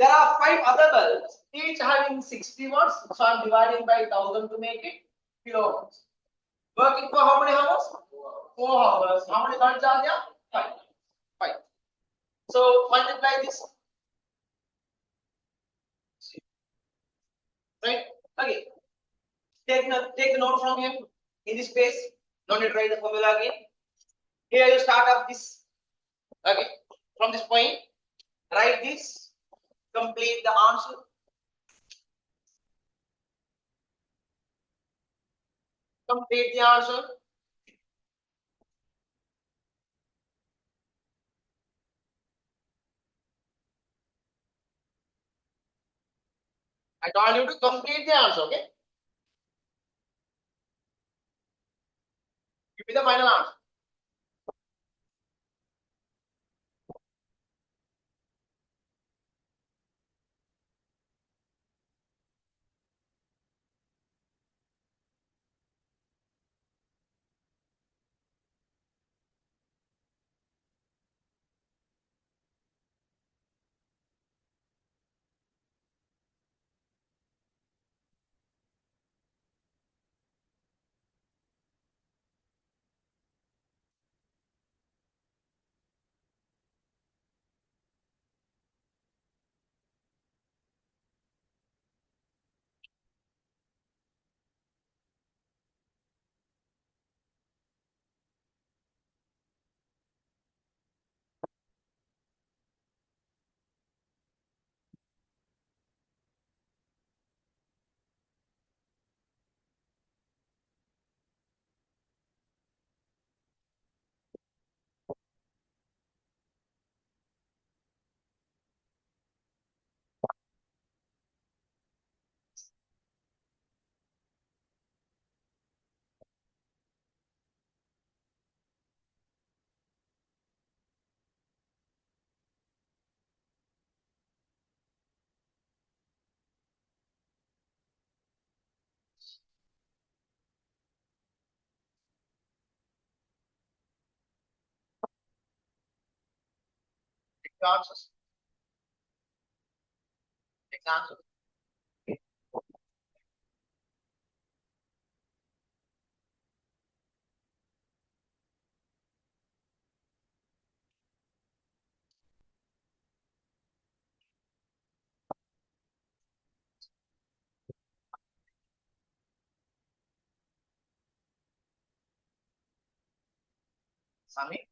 there are 5 other bulbs, each having 60 watts. So I'm dividing by 1000 to make it kilowatts. Working for how many hours? 4 hours. How many bulbs are there? 5. 5. So multiply this. Right? Okay. Take the note from here in this space. No need to write the formula again. Here you start up this. Okay. From this point, write this. Complete the answer. Complete the answer. I told you to complete the answer. Okay. Give me the final answer. Answers. Example. Sami.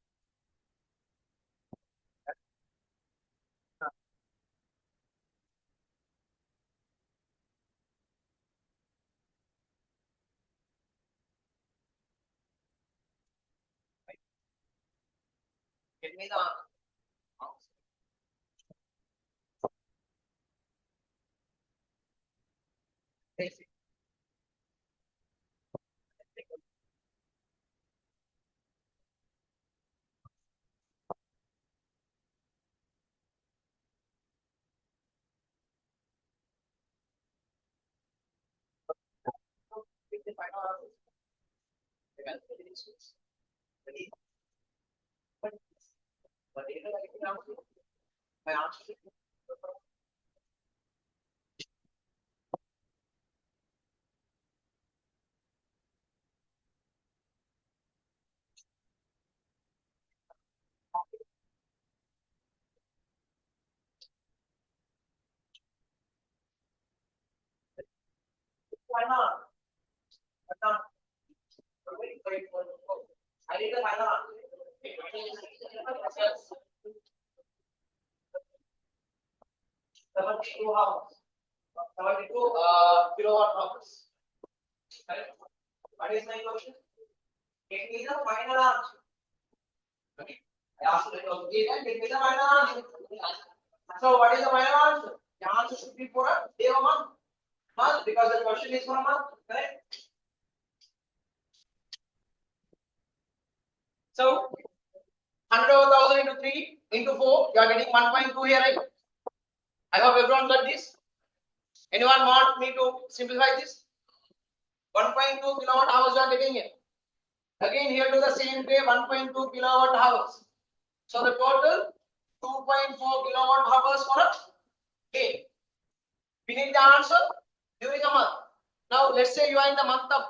Give me the answer. Basic. Give the final answer. Ready? But my answer. Why not? Why not? I need the final answer. 72 hours. 72 kilowatt hours. Correct? What is my question? Get me the final answer. Okay. I asked it again. Get me the final answer. So what is the final answer? The answer should be for a day or month. Month, because the question is for a month. Correct? So 100,000 into 3 into 4, you are getting 1.2 here, right? I hope everyone got this. Anyone want me to simplify this? 1.2 kilowatt hours you are getting here. Again, here to the same day, 1.2 kilowatt hours. So the total 2.4 kilowatt hours for a day. We need the answer during a month. Now, let's say you are in the month of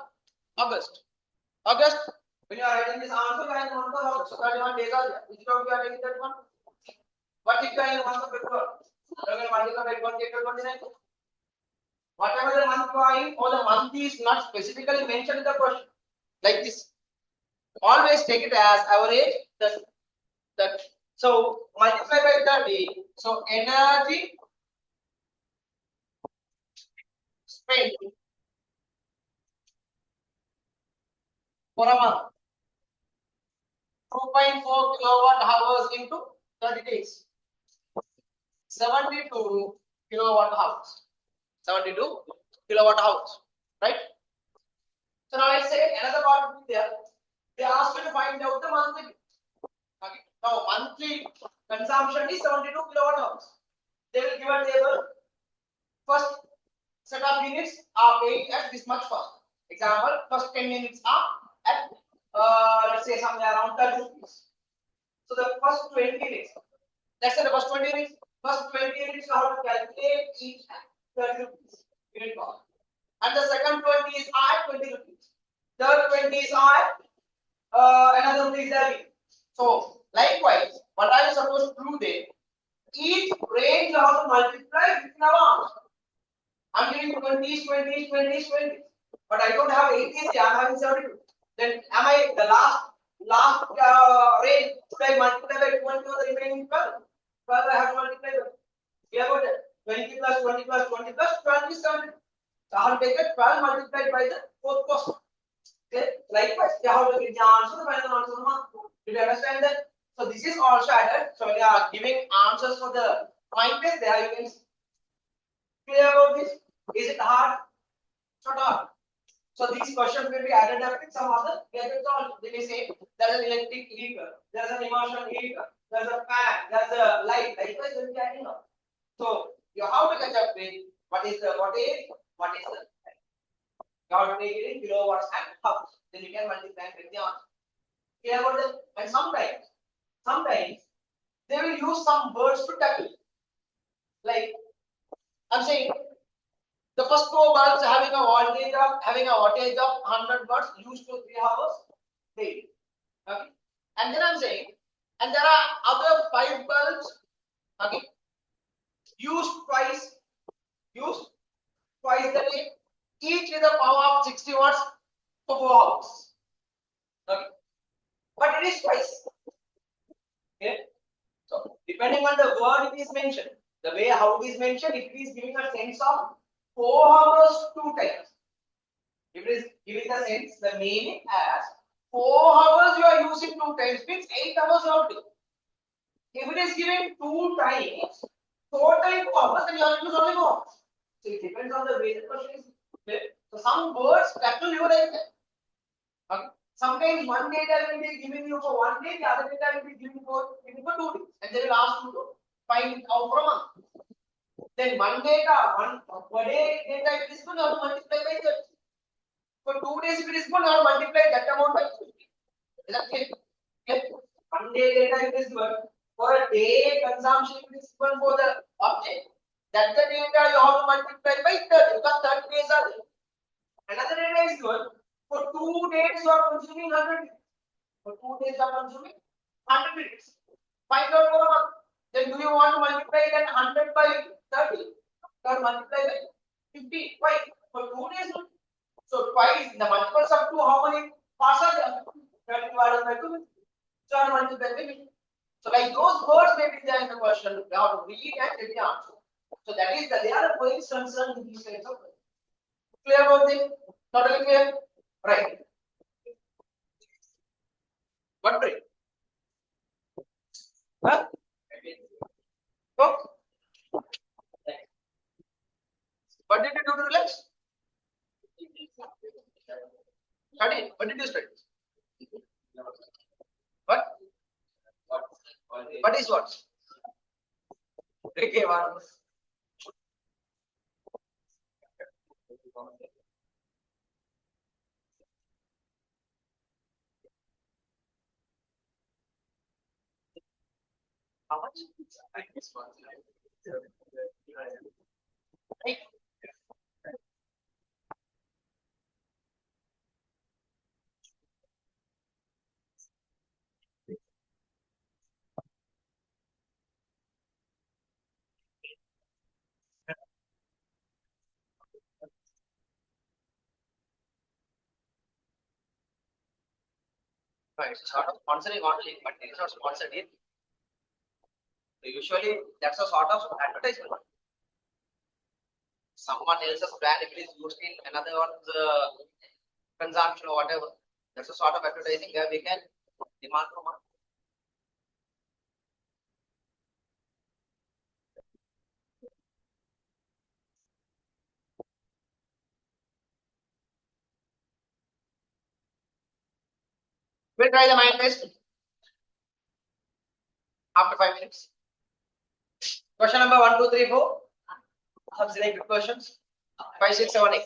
August. August, when you are writing this answer, you are in the month of August. So 31 days are there. Which one you are taking that one? What if you are in the month of February? You are going to multiply by 28 29. Whatever the month you are in, or the month is not specifically mentioned in the question. Like this. Always take it as average. That so multiply by 30. So energy spent for a month. 2.4 kilowatt hours into 30 days. 72 kilowatt hours. 72 kilowatt hours. Right? So now let's say another part will be there. They ask you to find out the monthly. Okay. Now monthly consumption is 72 kilowatt hours. They will give a table. First set of units are paying at this much cost. Example, first 10 units are at let's say somewhere around 30 rupees. So the first 20 units, let's say the first 20 units, first 20 units you have to calculate each at 30 rupees unit cost. And the second 20 is at 20 rupees. Third 20 is at another rupees there. So likewise, what are you supposed to do there? Each range you have to multiply with an amount. I'm giving 20s, 20s, 20s, 20s. But I don't have 80s, I'm having 72. Then am I the last range? Should I multiply by 20 or the remaining 12? 12 I have to multiply by. We have got 20 plus 20 plus 20 plus 12 is 70. So I have to take it 12 multiplied by the fourth cost. Okay. Likewise, you have to get the answer, the final answer. Did you understand that? So this is also added. So when you are giving answers for the point base, there you can clear about this. Is it hard? It's not hard. So these questions will be added up with some other gadgets also. They may say there is an electric heater, there is an immersion heater, there is a fan, there is a light. Likewise, will be adding up. So you have to catch up with what is the wattage, what is the you have to take it in kilowatts and hours. Then you can multiply and get the answer. Clear about that? And sometimes they will use some words to tell you. Like I'm saying, the first four bulbs having a wattage of 100 watts used for 3 hours daily. Okay. And then I'm saying, and there are other 5 bulbs, okay, used twice, used twice a day, each with a power of 60 watts for 4 hours. Okay. But it is twice. Okay. So depending on the word it is mentioned, the way how it is mentioned, if it is giving a sense of 4 hours 2 times. If it is giving the sense, the meaning as 4 hours you are using 2 times, means 8 hours you have to. If it is given 2 times, 4 times 4 hours, then you have to use only 4 hours. So it depends on the way the question is. So some words tackle you like that. Okay. Sometimes one data will be given you for 1 day, the other data will be given for 2 days, and they will ask you to find out for a month. Then one per day data is going to multiply by 30. For 2 days, if it is good, now multiply that amount by 50. Is that clear? Okay. 1 day data it is given. For a day consumption, it is given for the object. That the data you have to multiply by 30 because 30 days are there. Another data is given. For 2 days, you are consuming 100 minutes. For 2 days, you are consuming 100 minutes. Find out for a month. Then do you want to multiply that 100 by 30? Or multiply by 50? Why? For 2 days, so twice the multiples of 2, how many parts are there? 30 divided by 2. So I multiply by 50. So like those words may be there in the question. You have to read and get the answer. So that is they are going concerned with these kinds of words. Clear about this? Totally clear? Right. What break? Huh? Oh. What did you do to relax? Study. What did you study? What? What is what? Okay, one. How much? Right. Right. It's sort of sponsoring only, but it is not sponsored yet. So usually that's a sort of advertisement. Someone else's brand, if it is used in another one's consumption or whatever, that's a sort of advertising where we can demand from us. We'll try the mind test after 5 minutes. Question number 1, 2, 3, 4. Some selected questions. 5, 6, 7, 8.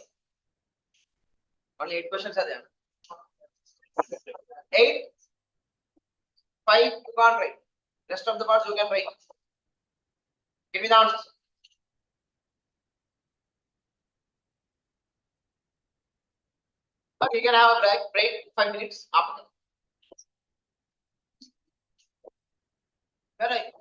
Only 8 questions are there. 8, 5, you can't write. Rest of the parts you can write. Give me the answers. Okay, you can have a break 5 minutes after that. Where are you?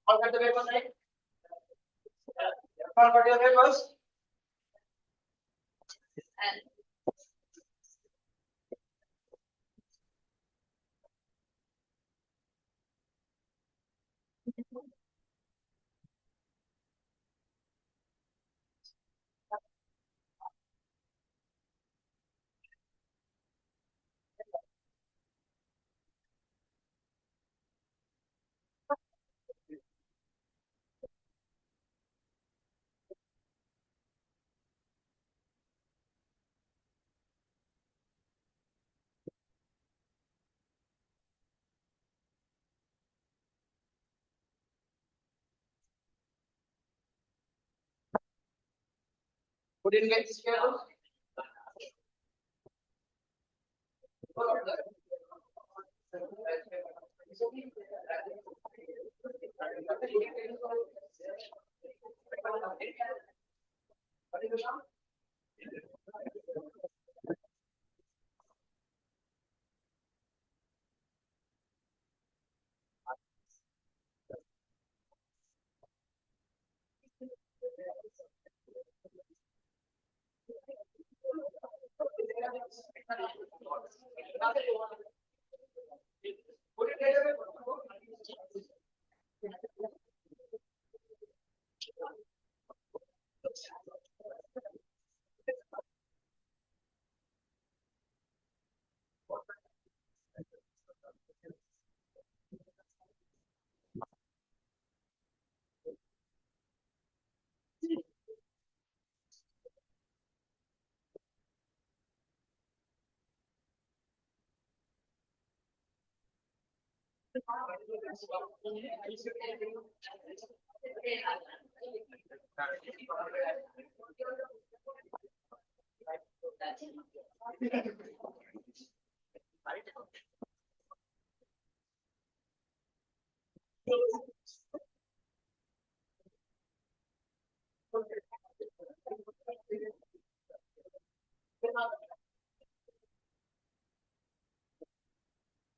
All got the papers, right? All got your papers? Who didn't get this paper?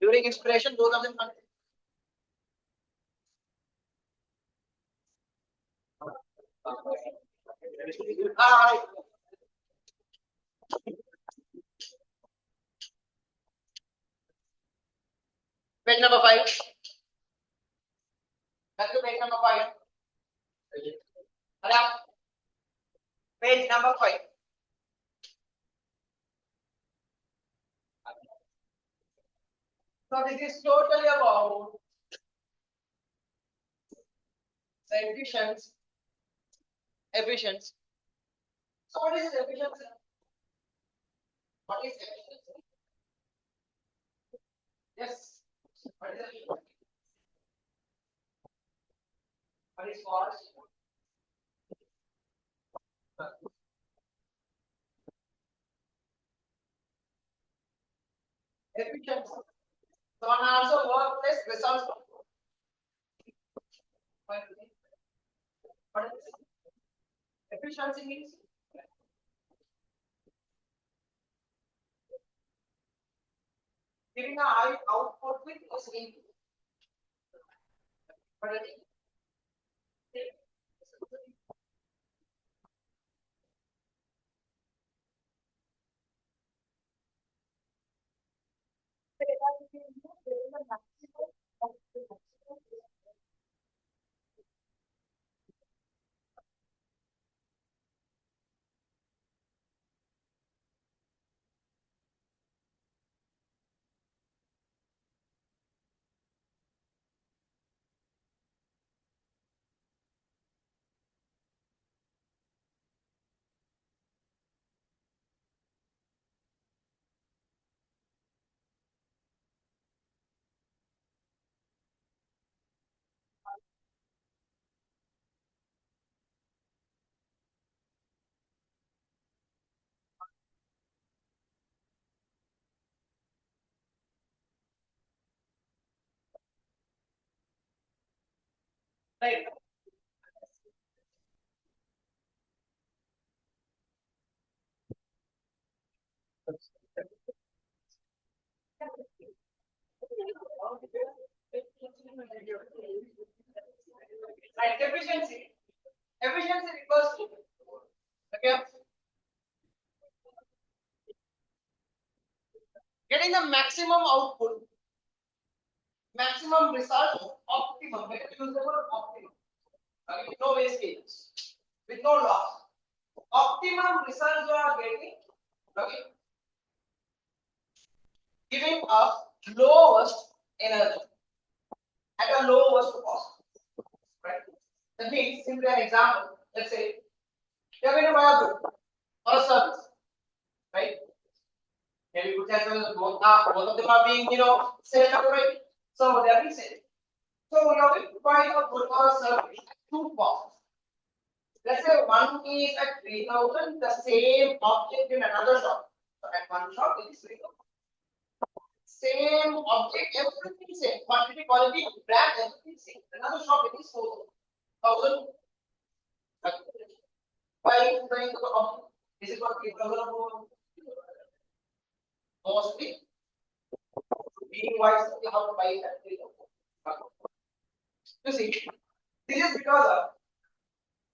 During expiration, both of them continue. Page number 5. Back to page number 5. Page number 5. So this is totally about the efficiency. Efficiency. So what is efficiency? What is efficiency? Yes. What is efficiency? What is cost? Efficiency. So one also workplace results. What is efficiency means? Giving a high output with less input. What is it? Right. Right. Efficiency. Efficiency refers to, okay, getting the maximum output, maximum result, optimum. We have to use the word optimum. Okay, with no wastage, with no loss. Optimum results you are getting. Okay, giving us lowest energy at a lowest cost. Right. That means, simply an example. Let's say you are going to buy a good or a service, right? Maybe good as well. Both of them are being, sold, right? So they are being sold. So you have to buy a good or a service at two costs. Let's say one is at 3,000, the same object in another shop. So at one shop it is 3,000. Same object, everything same. Quantity, quality, brand, everything same. Another shop it is 4,000. Why are you buying the object? This is what 3,000 mostly. Being wise, you have to buy it at 3,000. You see, this is because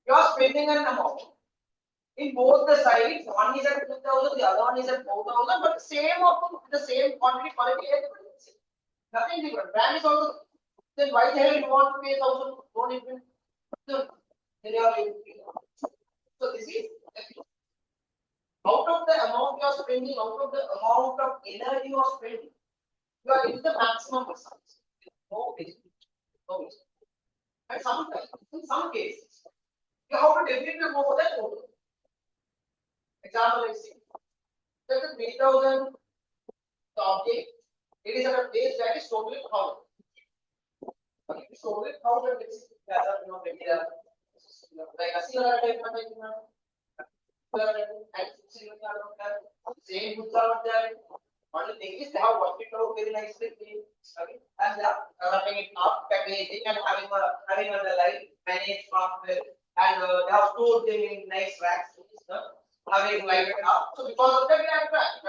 you are spending an amount. In both the sides, one is at 2,000, the other one is at 4,000, but same output with the same quantity, quality, everything. Nothing different. Brand is also. Then why the hell you want to pay 1,000? Don't even. So this is out of the amount you are spending, out of the amount of energy you are spending, you are getting the maximum results. No wastage. No wastage. And sometimes, in some cases, you have to definitely go for that total. Example, let's see. Let the 3,000 the object, it is at a place that is totally 1,000. Okay, so how the basic gather, maybe like a similar type of same goods are there. Only thing is they have worked it out very nicely. Okay, and they are wrapping it up, packaging, and having a like managed software, and they have stored them in nice racks. Having lighted up. So because of that, we have tracked.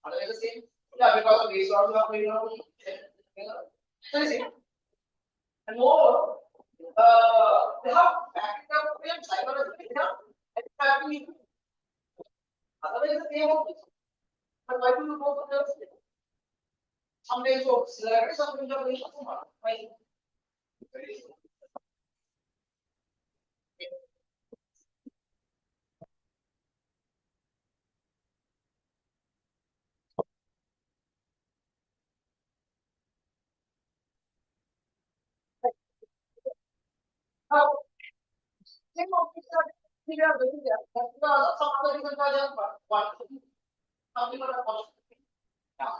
Otherwise, the same. Yeah, because of this, also have so you see, and more, they have backed up and psychology. They have otherwise the same office. But why do you go to the some days of salary, some days of why? How same office are they are very there. That's the some other reasons are there. But one, some people are cost. Yeah,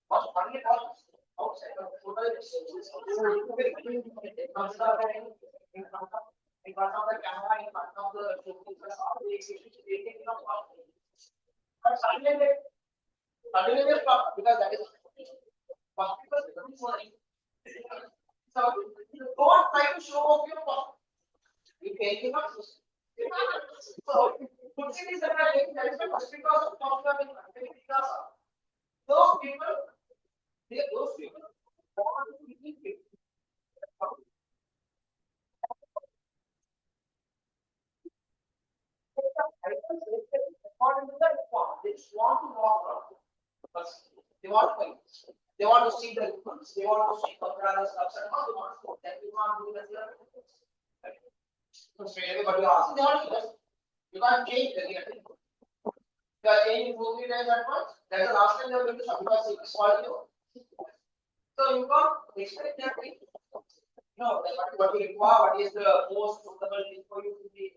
cost money cost outside of the total. In front of the camera, in front of the but suddenly they stop because that is first people becoming so nice. So don't try to show off your cost. You pay up. So good thing is that I think that is just because of cost of because those people, those people want to be according to the reform. They just want to walk around. But they want to see the difference. They want to see the brothers upside down. They want to that you want to do that. So straight away, but you ask they want to you can't change the reality. You are changing 2-3 times at once. That's the last time they are going to shop because it's quality. So you can't expect that thing. No, that's what you require. What is the most suitable thing for you to be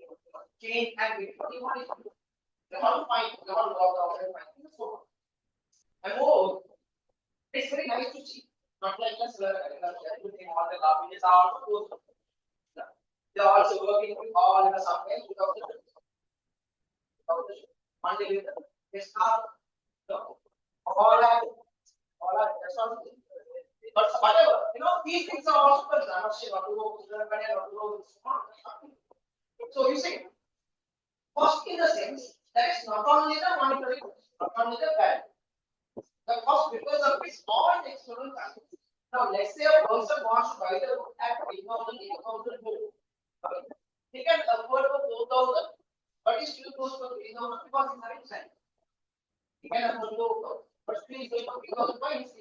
change and what you want is you want to find, you want to walk out and find things. So, and more, it's very nice to see. Not like just everything all the languages are also they are also working with all in the sometimes without the Monday with the start. All are that's all. But whatever, these things are also not to go so you see, cost in the sense that is not only the monetary, not only the value. The cost because of its all external factors. Now, let's say a person wants to buy the book at 8,000 book. He can afford for 4,000, but he still goes for 3,000 because he's having time. He can afford 4,000, but still he's going for 3,000 points.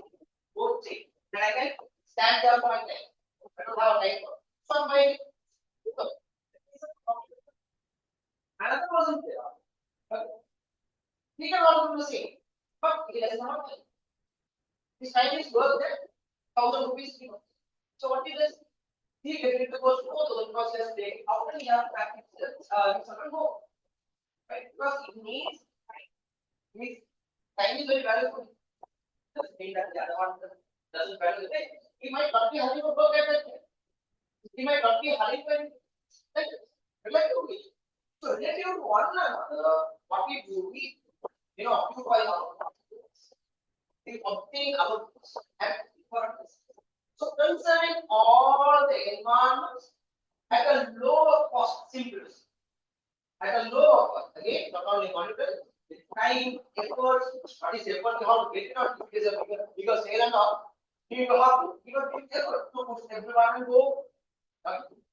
Both say that I can stand there for my time. I don't have time for some way. Another person there. He can also do the same, but he does not have time. His time is worth that 1,000 rupees. So what he does? He gets it to go to 4,000 because just take after he has practice, he go. Right? Because it needs time. Means time is very valuable. Doesn't mean that the other one doesn't value the time. He might not be having a work at that time. He might not be having when relatively. So relative to one another, what we do, we occupy our we obtain our and purpose. So concerning all the environments at a lower cost, simple. At a lower cost, again, not only monetary, with time, effort, what is effort, you have to get it out, if it is a bigger sale and all, you have to give effort to push everyone and go.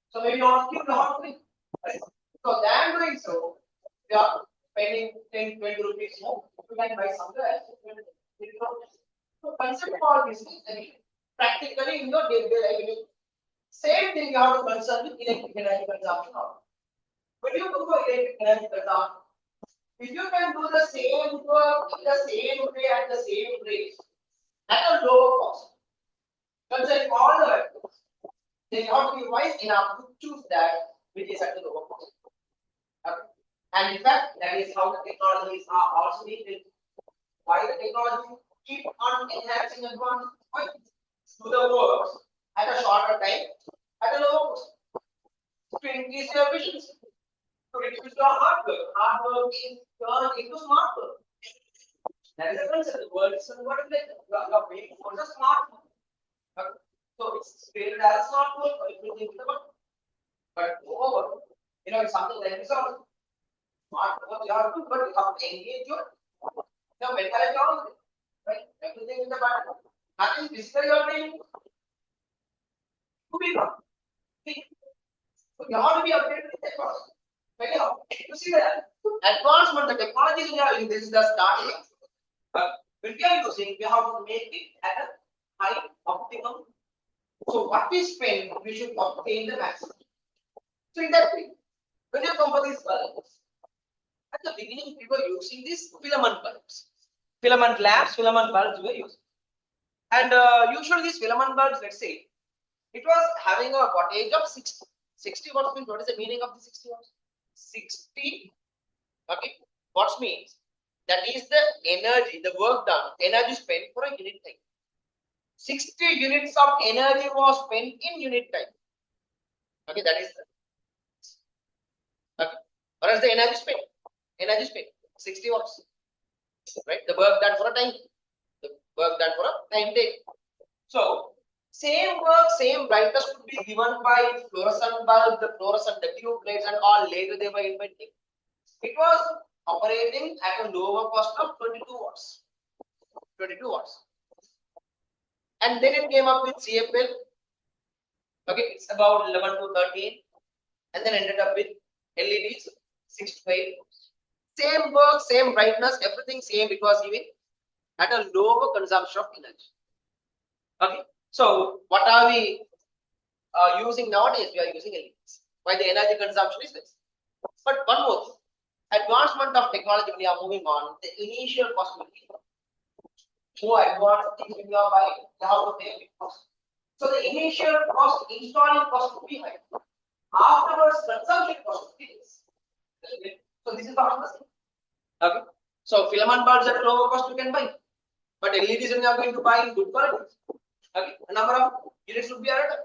So maybe not keep the whole thing. Right? So than doing so, you are spending 10, 20 rupees more, you can buy somewhere else. So consider all these things practically in your day-to-day life. Same thing you have to concern with electric energy consumption. When you go for electric energy consumption, if you can do the same work in the same way at the same rate at a lower cost, considering all the factors, then you have to be wise enough to choose that which is at the lower cost. Okay. And in fact, that is how the technologies are also needed. Why the technology keep on enhancing advanced to the works at a shorter time at a lower cost to increase your efficiency, to reduce your hard work. Hard work is turned into smart work. That is the concept. The world is what is it? You are waiting for the smart work. Okay. So it's created as smart work or everything with the work. But moreover, it's something like this also. Smart work you have to, but you have to engage your mentality also. Right? Everything in the button. Nothing physical you are doing. To be wrong. So you have to be updated with technology. Anyhow, you see that advancement, the technologies we are using, this is the starting. When we are using, we have to make it at a high optimum. So what we spend, we should obtain the maximum. So in that way, when you come for these bulbs, at the beginning we were using these filament bulbs. Filament lamps, filament bulbs we were using. And usually these filament bulbs, let's say, it was having a wattage of 60. 60 watts means what is the meaning of the 60 watts? 60, okay, watts means that is the energy, the work done, energy spent for a unit time. 60 units of energy was spent in unit time. Okay, that is okay. What is the energy spent? Energy spent 60 watts, right? The work done for a time, the work done for a time take. So same work, same brightness could be given by fluorescent bulb, the fluorescent, the tube lights and all later they were inventing. It was operating at a lower cost of 22 watts. 22 watts. And then it came up with CFL. Okay, it's about 11 to 13. And then ended up with LEDs, 6 to 8. Same work, same brightness, everything same. It was giving at a lower consumption of energy. Okay, so what are we using nowadays? We are using LEDs. Why the energy consumption is less. But one more thing. Advancement of technology when you are moving on, the initial cost will be more advanced things when you are buying, you have to pay a big cost. So the initial cost, installing cost will be high. Afterwards, consumption cost will be less. So this is the first thing. Okay. So filament bulbs at a lower cost you can buy. But LEDs when you are going to buy in good quality. Okay. A number of units would be added.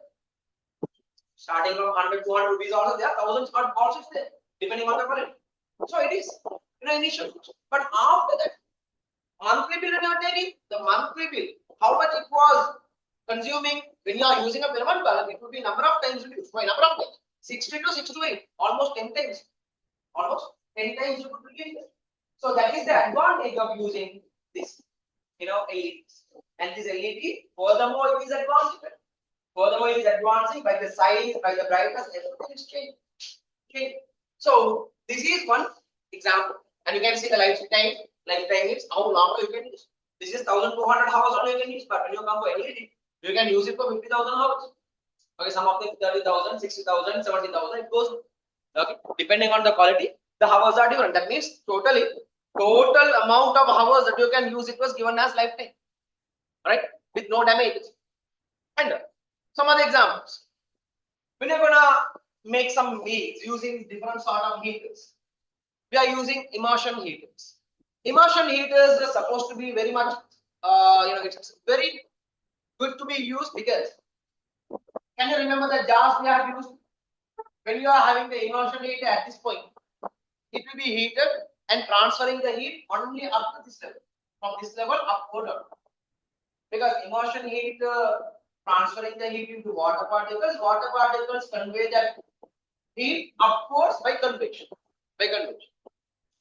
Starting from 100, 200 rupees also there, thousands or also there, depending on the quality. So it is initial cost. But after that, monthly bill when you are taking, the monthly bill, how much it was consuming when you are using a filament bulb, it would be number of times reduced by number of times. 60 to 6 to 8, almost 10 times. Almost 10 times you could reduce it. So that is the advantage of using this, LEDs. And this LED, furthermore, it is advancing. Furthermore, it is advancing by the size, by the brightness, everything is changing. Okay. So this is one example, and you can see the lifetime. Lifetime is how long you can use. This is 1200 hours only you can use, but when you come for LED, you can use it for 50,000 hours. Okay, some of them 30,000, 60,000, 70,000, it goes. Okay, depending on the quality, the hours are different. That means total amount of hours that you can use, it was given as lifetime, right? With no damage. And some other examples. When you're gonna make some meals using different sort of heaters, we are using immersion heaters. Immersion heaters are supposed to be very much, it's very good to be used because can you remember the jars we have used? When you are having the immersion heater at this point, it will be heated and transferring the heat only up to this level. From this level upward. Because immersion heat transferring the heat into water particles convey that heat upwards by convection.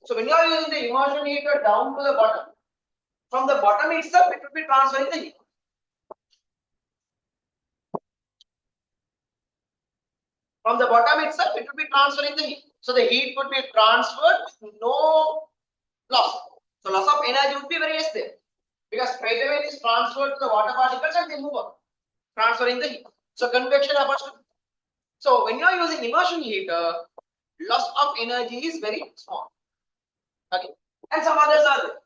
So when you are using the immersion heater down to the bottom, from the bottom itself it will be transferring the heat. From the bottom itself it will be transferring the heat. So the heat would be transferred with no loss. So loss of energy would be very less there. Because straight away it is transferred to the water particles and they move on, transferring the heat. So convection happens to. So when you are using immersion heater, loss of energy is very small. Okay. And some others are there.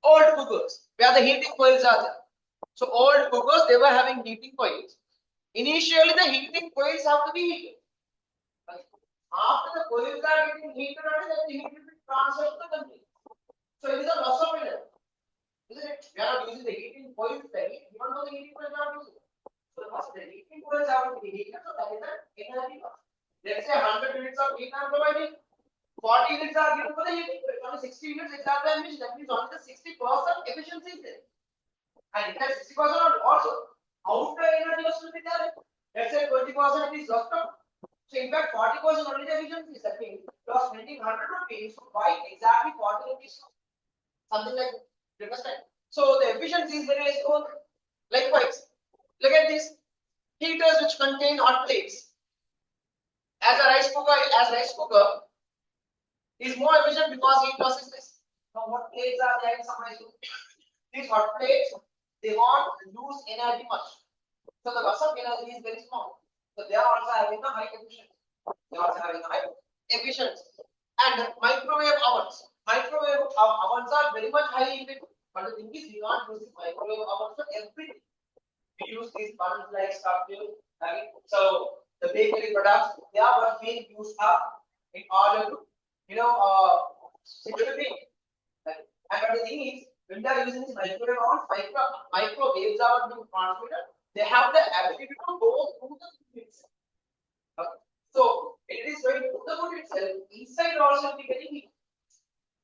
Old cookers, where the heating coils are there. So old cookers, they were having heating coils. Initially, the heating coils have to be heated. Okay. After the coils are getting heated, then the heat will be transferred to the conveyor. So it is a loss of energy. Isn't it? We are not using the heating coils, even though the heating coils are not using. So the first the heating coils have to be heated, so that is the energy cost. Let's say 100 units of heat I am providing, 40 units are given for the heating, only 60 units example I mentioned, that means only the 60% efficiency is there. And if that 60% also, outer energy loss will be there. Let's say 20% is lost out. So in fact 40% only the efficiency is that means you are spending 100 rupees, so why exactly 40 rupees? Something like that. You understand? So the efficiency is very less. Likewise, look at this. Heaters which contain hot plates. As rice cooker is more efficient because heat loss is less. Now what plates are there in some rice cooker? These hot plates, they won't lose energy much. So the loss of energy is very small. So they are also having a high efficiency. And microwave ovens. Microwave ovens are very much highly efficient. But the thing is, we are not using microwave ovens for everything. We use these buns like stuff too. Right? So the bakery products, they are being used up in order to, secure the thing. Right? And but the thing is, when they are using these microwave ovens, microwaves are being transmitted. They have the ability to go through the fluids. Okay. So it is going to the food itself. Inside also will be getting heat.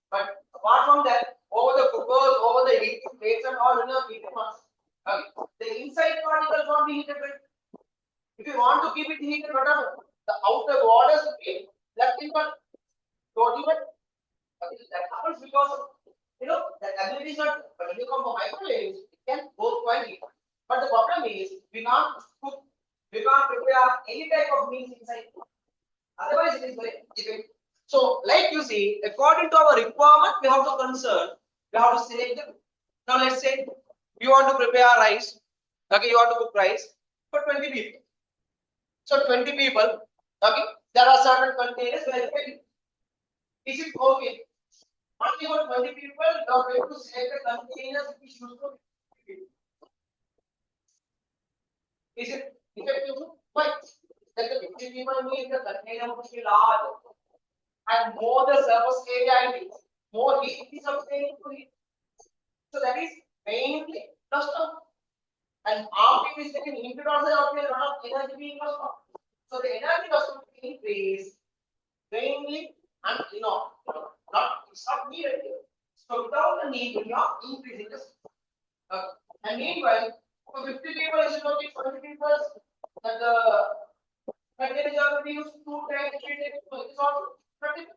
But apart from that, over the cookers, over the heating plates and all, heating mass. Okay. The inside particles won't be heated. If you want to keep it heated, whatever, the outer waters will be left in one. Totally, but that happens because that ability is not. But when you come for microwaves, it can both quite heat. But the problem is we can't cook, we can't prepare any type of meals inside. Otherwise, it is very difficult. So, like you see, according to our requirement, we have to concern, we have to select them. Now, let's say you want to prepare rice. Okay, you want to cook rice for 20 people. So, 20 people. Okay, there are certain containers where you can. Is it okay? Only for 20 people, you are going to select the containers which is used for 50 people. Is it effective? Why? That the 50 people means the container must be large. And more the surface area it is, more heat is obtained to heat. So that is mainly lost out. And after is taken into also there a lot of energy being lost out. So the energy loss will increase mainly and not it's not needed here. So without the need, we are increasing this. And meanwhile, for 50 people, it should not be 20 people that the container is already used 2 times, 3 times, so it is also 20.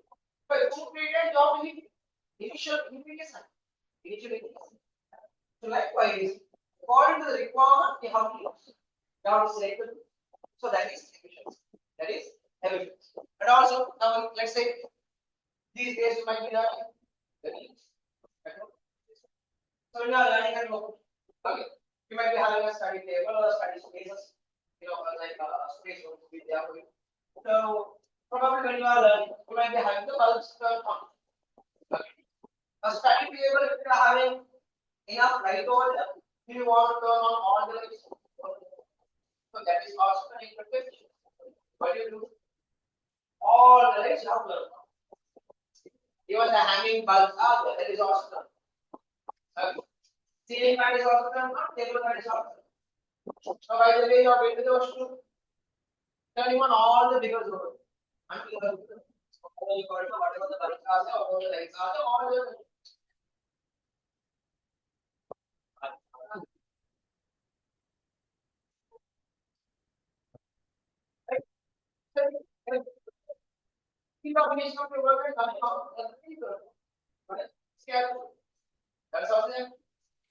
But 2 3 times, you have to need initial increase. So likewise, according to the requirement, we have to use. We have to select the. So that is efficiency. That is efficiency. And also, now let's say these days you might be learning the needs. So when you are learning at home, okay, you might be having a study table or study spaces, like space will be there for you. So probably when you are learning, you might be having the bulbs turned on. Okay. A study table, if you are having enough light over there, you want to turn on all the lights. So that is also an interpretation. What do you do? All the lights have turned on. Even the hanging bulbs are there, that is also turned on. Okay. Ceiling fan is also turned on, table fan is also turned on. So by the way, you are going to the washroom, turning on all the figures over. Until whatever the bulbs are there, whatever the lights are there, all the combination of your work and coming out everything good. Right? Careful. That's also there.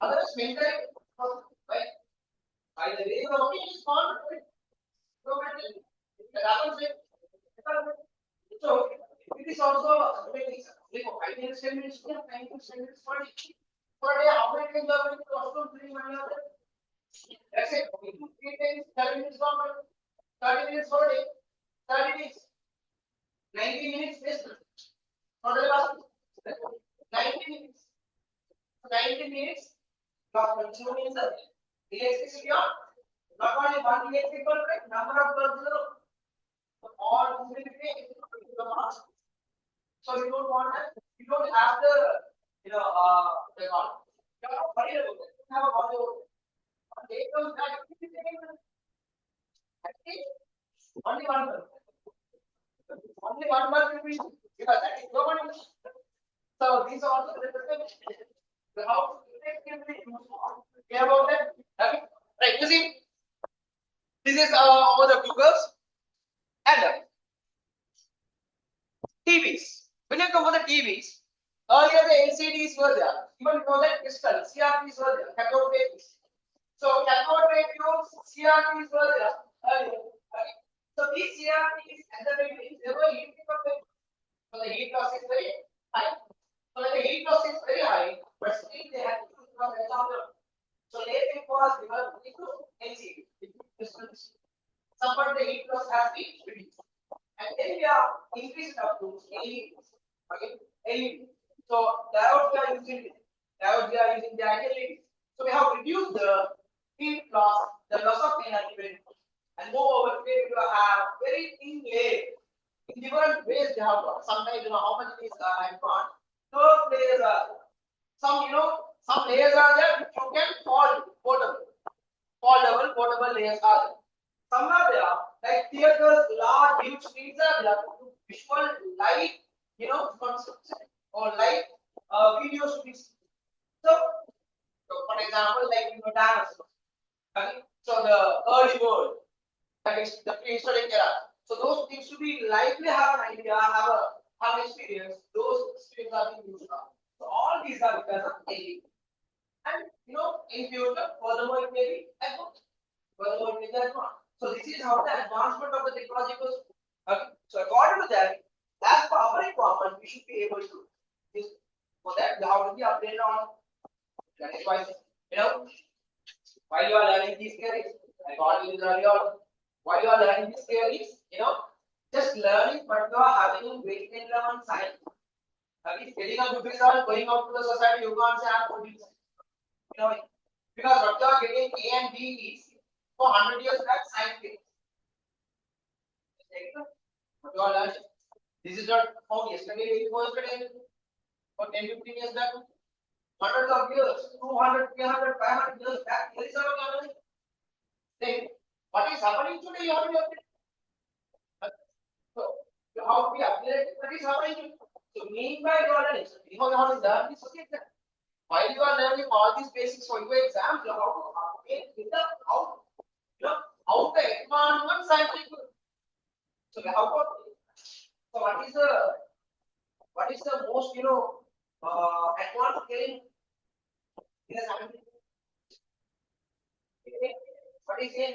Otherwise, maintain right? By the way, the only is not right. So that happens with so it is also like 5 minutes, 10 minutes, 9 minutes, 10 minutes per day. How many times are going to also doing one another? Let's say 3 times, 30 minutes per 30 minutes per day, 30 days. 90 minutes is total cost 90 minutes. So 90 minutes you are consuming the electricity of not only one electric bulb, but number of bulbs so all will be paid to the mass. So you don't want that. You don't have the the call. You are not worried about it. You have a body over it. Take those back. Only one month. Only 1 month will be because that is government. So these are also the how effectively use care about that. Okay. Right. You see, this is over the Googles and TVs. When you come for the TVs, earlier the LCDs were there. Even you know that crystal CRTs were there. Cathode ray. So cathode ray tubes, CRTs were there earlier. Okay. So these CRTs at the beginning they were heating up the so the heat loss is very high. So when the heat loss is very high, but still they have to use from example. So later it was developed into LCD. Somewhat the heat loss has been reduced. And then we are increased up to LED. Okay, LED. So diodes we are using the LED. So we have reduced the heat loss, the loss of energy very much. And moreover, today we have very thin layer. In different ways they have got. Sometimes you know how much it is advanced. Those layers are some some layers are there which you can foldable layers are there. Some are there like theaters, large huge screens are there to visual live concepts or live video screens. So for example, like dinosaurs. Okay? So the early world, that is the prehistoric era. So those things to be likely have an idea, have an experience. Those experiences are being used now. So all these are because of AI. And in future, furthermore, it may be advanced. Furthermore, it may be advanced. So this is how the advancement of the technology goes. Okay. So according to that, as per our requirement, we should be able to use for that. How to be updated on that is why while you are learning these theories, I got you earlier. While you are learning these theories, just learning, but you are having weight in on science. Okay, getting a good result, going out to the society, you can't say I'm good. Because what you are getting A and B is for 100 years back science things. What you are learning. This is not found yesterday, day before yesterday, or 10, 15 years back. Hundreds of years, 200, 300, 500 years back, here is our learning. Then, what is happening today, you have to update. So, you have to be updated. What is happening today? So, meanwhile, you are learning. So, you have to learn this subject. While you are learning all these basics for your exams, you have to update with the how the advancement scientific. So, how about so what is the most advanced thing in the scientific? What is in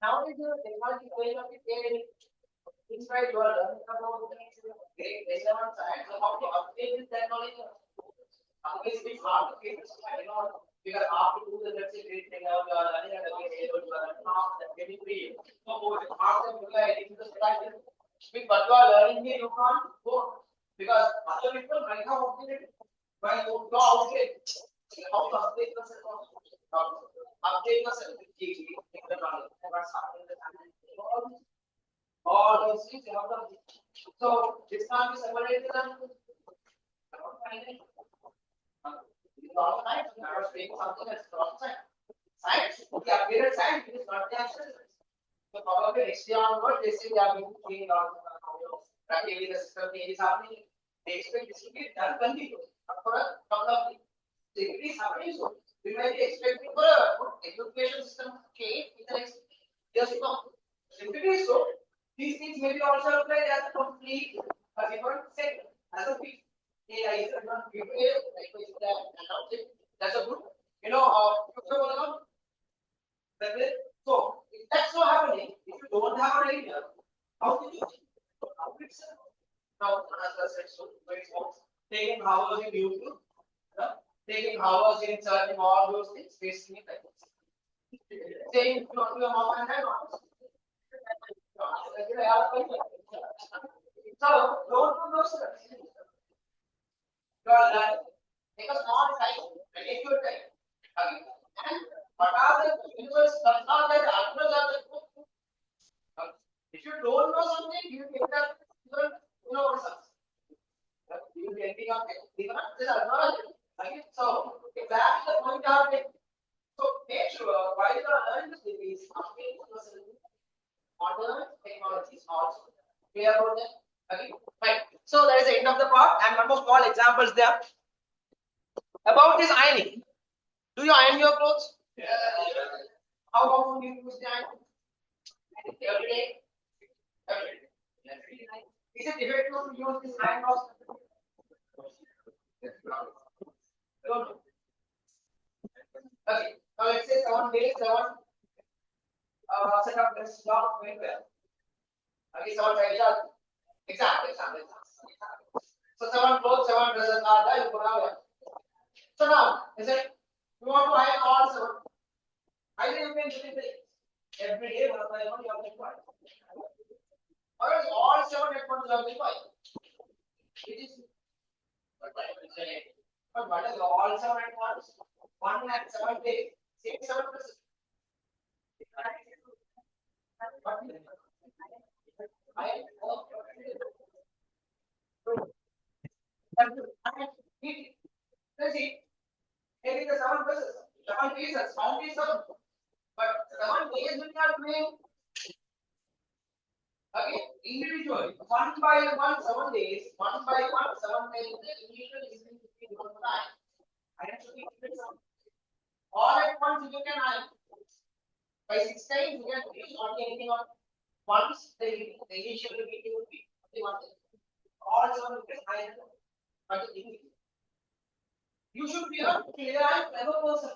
now is the technology going up with AI. Inside you are learning about the grade 11 science, so how to update this technology. Otherwise, it's hard to get this. Because after do the let's say grade thing, you are learning at the grade level, you are not getting free. So it's hard to apply it in the society. But you are learning here, you can't go because other people might have updated by your outlet. How to update yourself? Update yourself with GG, take the knowledge. What's happening in the family? All those things you have to. So this can't be separated and science. I was saying something that's not science. Science, the updated science is not the actual science. So probably next year onward, they say they are going to change all practically the system is happening. They expect this to be done continuous for a couple of years. So if it is happening, so we might be expecting for a good education system change in the next years to come. If it is so, these things may be also applied as a complete, a different segment, as a piece. AI is a different people, like that, and that's a good, future for them. So, if that's not happening, if you don't have an idea, how do you how it's now taking hours in YouTube, taking hours in searching all those things, wasting it like this. Saying to your mom and dad, So don't do those steps. You are learning. Take a small time. Take your time. Okay. And what are the universe? That's not that others are the book. If you don't know something, you think that you don't know something. You will be ending up even this is not. Okay. So exactly the point of it. So make sure while you are learning this degree, modern technologies also. Clear about that? Okay. Right. So that is the end of the part, and one more small examples there. About this ironing. Do you iron your clothes? Yeah. How often do you use the iron? Every day. Every day. Is it effective to use this iron box? Don't know. Okay. Now let's say 7 days, 7 set up this not going well. Okay, 7 trial. Example. So 7 clothes, 7 dresses are there. You put out. So now, is it you want to iron all 7? Either you can do it every day, one by one, you have to find. Or else all 7 at once you have to find. It is. But what is all 7 at once? 1 at 7 days, 6, 7 dresses. Let's see. Maybe the 7 dresses, 7 pieces, 7 pieces, but 7 days we are doing. Okay, individually, 1 by 1, 7 days, 1 by 1, 7 days, individually is going to be 1 time. I have to be all at once you can iron. By 6 times you can finish only anything on once the initial meeting would be only 1 day. All 7 you can iron. But you should be a clear and clever person.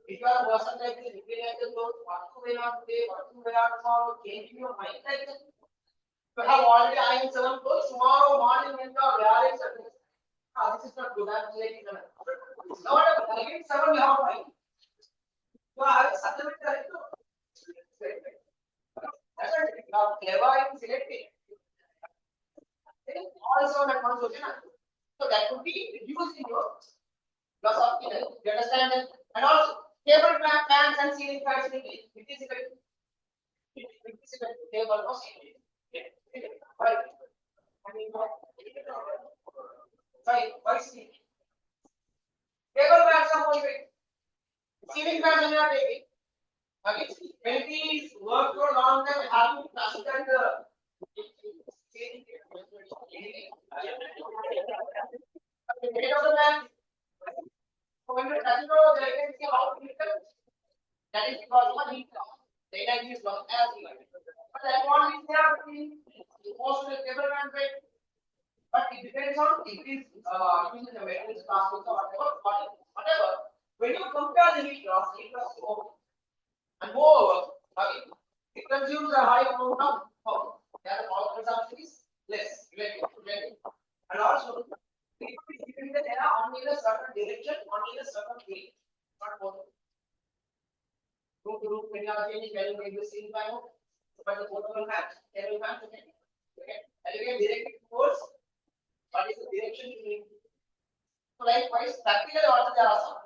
If you are a person like this, looking at the clothes, what to wear today, what to wear tomorrow, changing your mind like this. You have already ironed 7 clothes, tomorrow morning when you are wearing something. This is not good. I'm saying no. Now, again, 7 you have mind. You are having something with the that's right. You are clever in selecting. Also, that one solution. So that could be reduced in your loss of energy. You understand that? And also, table fans and ceiling fans will be it is effective. Table no ceiling. Right. I mean, sorry, why ceiling? Table fans are more effective. Ceiling fans are not taking. Okay, when it is work for a long time, have to consider the ceiling. Weight of the fan. So when you touch the can see how it becomes. That is because of heat loss. The energy is lost as well. But the advantage there between most of the table fan weight. But it depends on if it is using the metals, plastics, or whatever. When you compare the heat loss is more. And moreover, okay, it consumes a high amount of power. The power consumption is less. And also, it will be giving the air only in a certain direction, only in a certain way. Not both. Group, when you are changing value, maybe the same time, but the portable match, table match, okay. And you can direct it towards what is the direction you need. So, likewise, practically also there are some.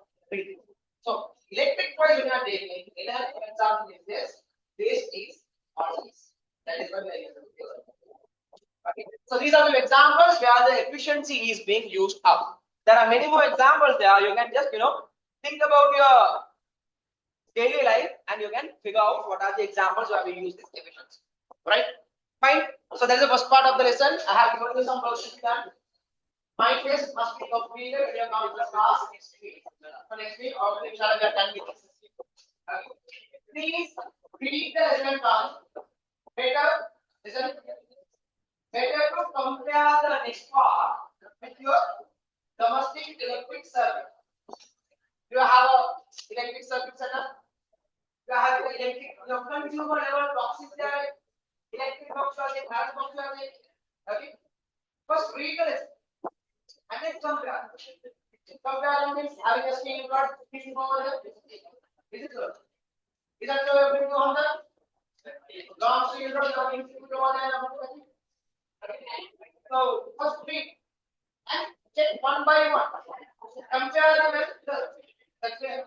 So, electric wise, when you are taking, another example is this. This is RCs. That is what we are using. Okay. So these are the examples where the efficiency is being used up. There are many more examples there. You can just think about your daily life and you can figure out what are the examples where we use this efficiency. Right? Fine. So that is the first part of the lesson. I have given you some work to be done. My test must be completed. We are now in the class next week. So next week, or we shall get done with this. Okay. Please read the lesson plan. Better listen. Better to compare the next part with your domestic electric circuit. You have a electric circuit setup. You have electric consumer level box is there. Electric box are there, gas box are there. Okay. First read the lesson and then compare. Compare means having a screen card, PC over there. Is it good? Is that so? Everything on the Long series of coming to all that. So first read and check one by one. Compare them with that's it.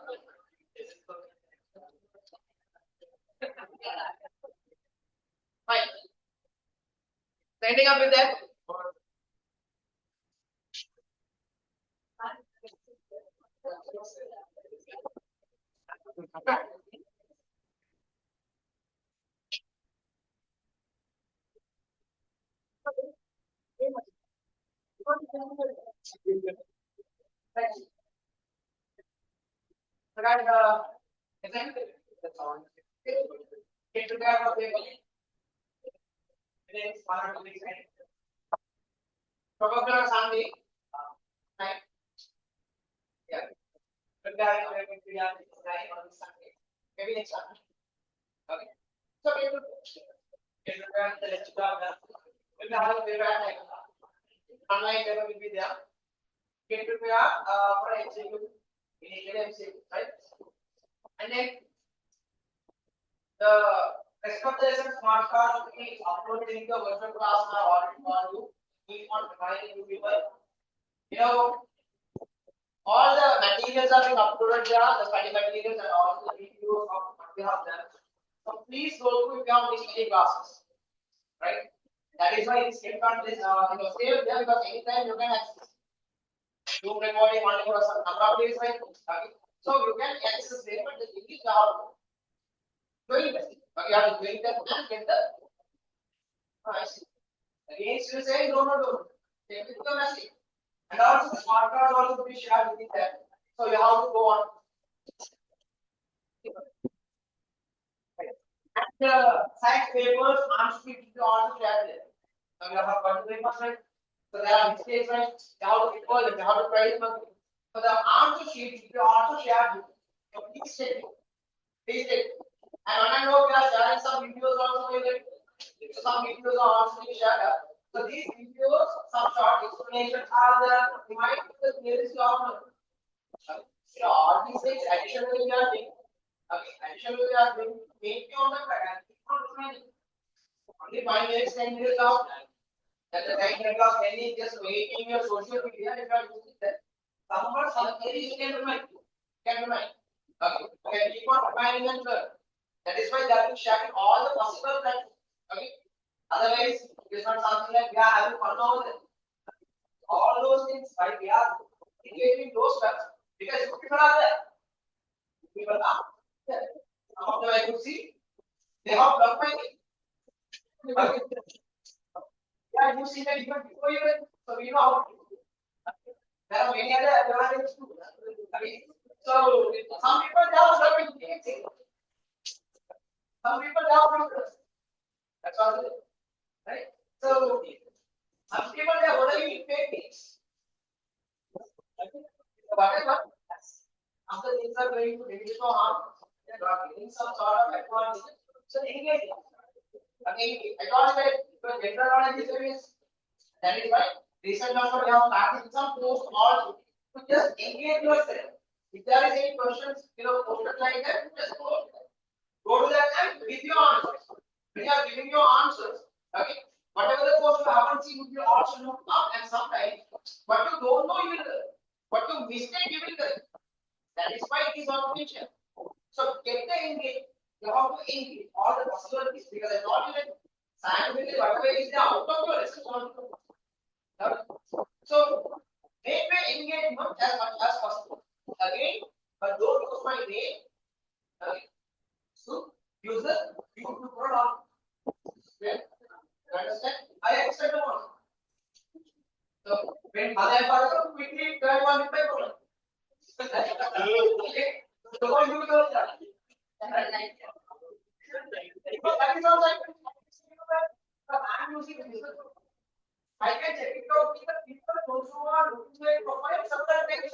Fine. Standing up with them. Right, example. That's all. Get together for paper. Next, one or two weeks. Probably on Sunday. Right? Yeah. Prepare for paper on Sunday. Maybe next Sunday. Okay. So we will get prepared the lecture. We will have a paper online paper will be there. Get prepared for MCQ in MCQ, right? And then the rest of the lesson smart cards will be uploaded in the virtual class now already for you. Keep on providing you people. You know, all the materials are being uploaded there, the study materials and all the videos of what we have done. So please go through if you have missed any classes, right? That is why it's kept on this, save there because anytime you can access. Zoom recording only for some number of days, right? Okay. So you can access there, but the thing is you have doing this. Okay, you have to doing that and get the. I see. Again, still saying no. Take it to the message. And also the smart cards also be shared within that. So you have to go on. And the science papers answer sheet to also share there. Now you have 1 papers, right? So there are mistakes, right? You have to equal them, you have to try them. So the answer sheet should be also shared. So please take it. Please take it. And when I know we are sharing some videos also with it. So some videos are also being shared. So these videos, some short explanations are there. You might put the clearest down. So all these things additionally we are doing. Okay, additionally we are doing. Make you on the only 5 minutes, 10 minutes of that the time class any just waiting your social media if you are using that. Somewhere something you can remind. Can remind. Okay, okay, keep on reminding and that is why they are sharing all the possible platforms. Okay. Otherwise, it is not something like we are having fun over there. All those things, right? We are engaging those stuff because people are there. People are there. Some of them I could see, they have blocked my thing. Okay. Yeah, you see that even before you went, so we know how to do. There are many other advantages too. Okay. So some people they have certain things. Some people they have computers. That's all it is. Right? So some people they are only fake things. Whatever, after things are going to reduce no harm, they are getting some sort of advantage. So engage. Again, advantage because general knowledge is that is why recent also we have started some post all to just engage yourself. If there is any questions, posted like that, just go to that and give your answers. When you are giving your answers, okay, whatever the post you haven't seen, you also know now and sometimes what you don't know you will learn. What you mistake you will learn. That is why it is on future. So get the engage. You have to engage all the possibilities because I told you that scientifically whatever is the out of your research. So make the engagement as much as possible. Again, but don't use my name. Okay. So use the YouTube program. Yeah. Understand? I accept the one. So when other person quickly turn on the paper. Okay. So what you do that? Because that is also I'm using this. I can check it out because people those who are looking at profile sometimes take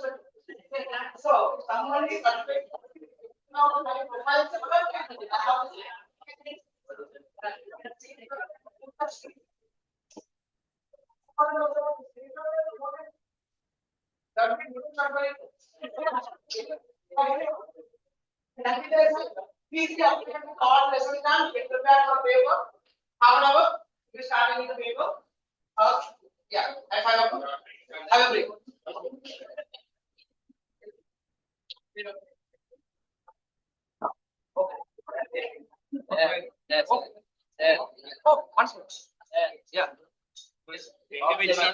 so someone is perfect. Now my profile is perfect. I have easy after all lesson done. Get prepared for paper. Half an hour. We start with the paper. Yeah, at 5 o'clock. Have a break. That's Oh, once more. Yeah. individual.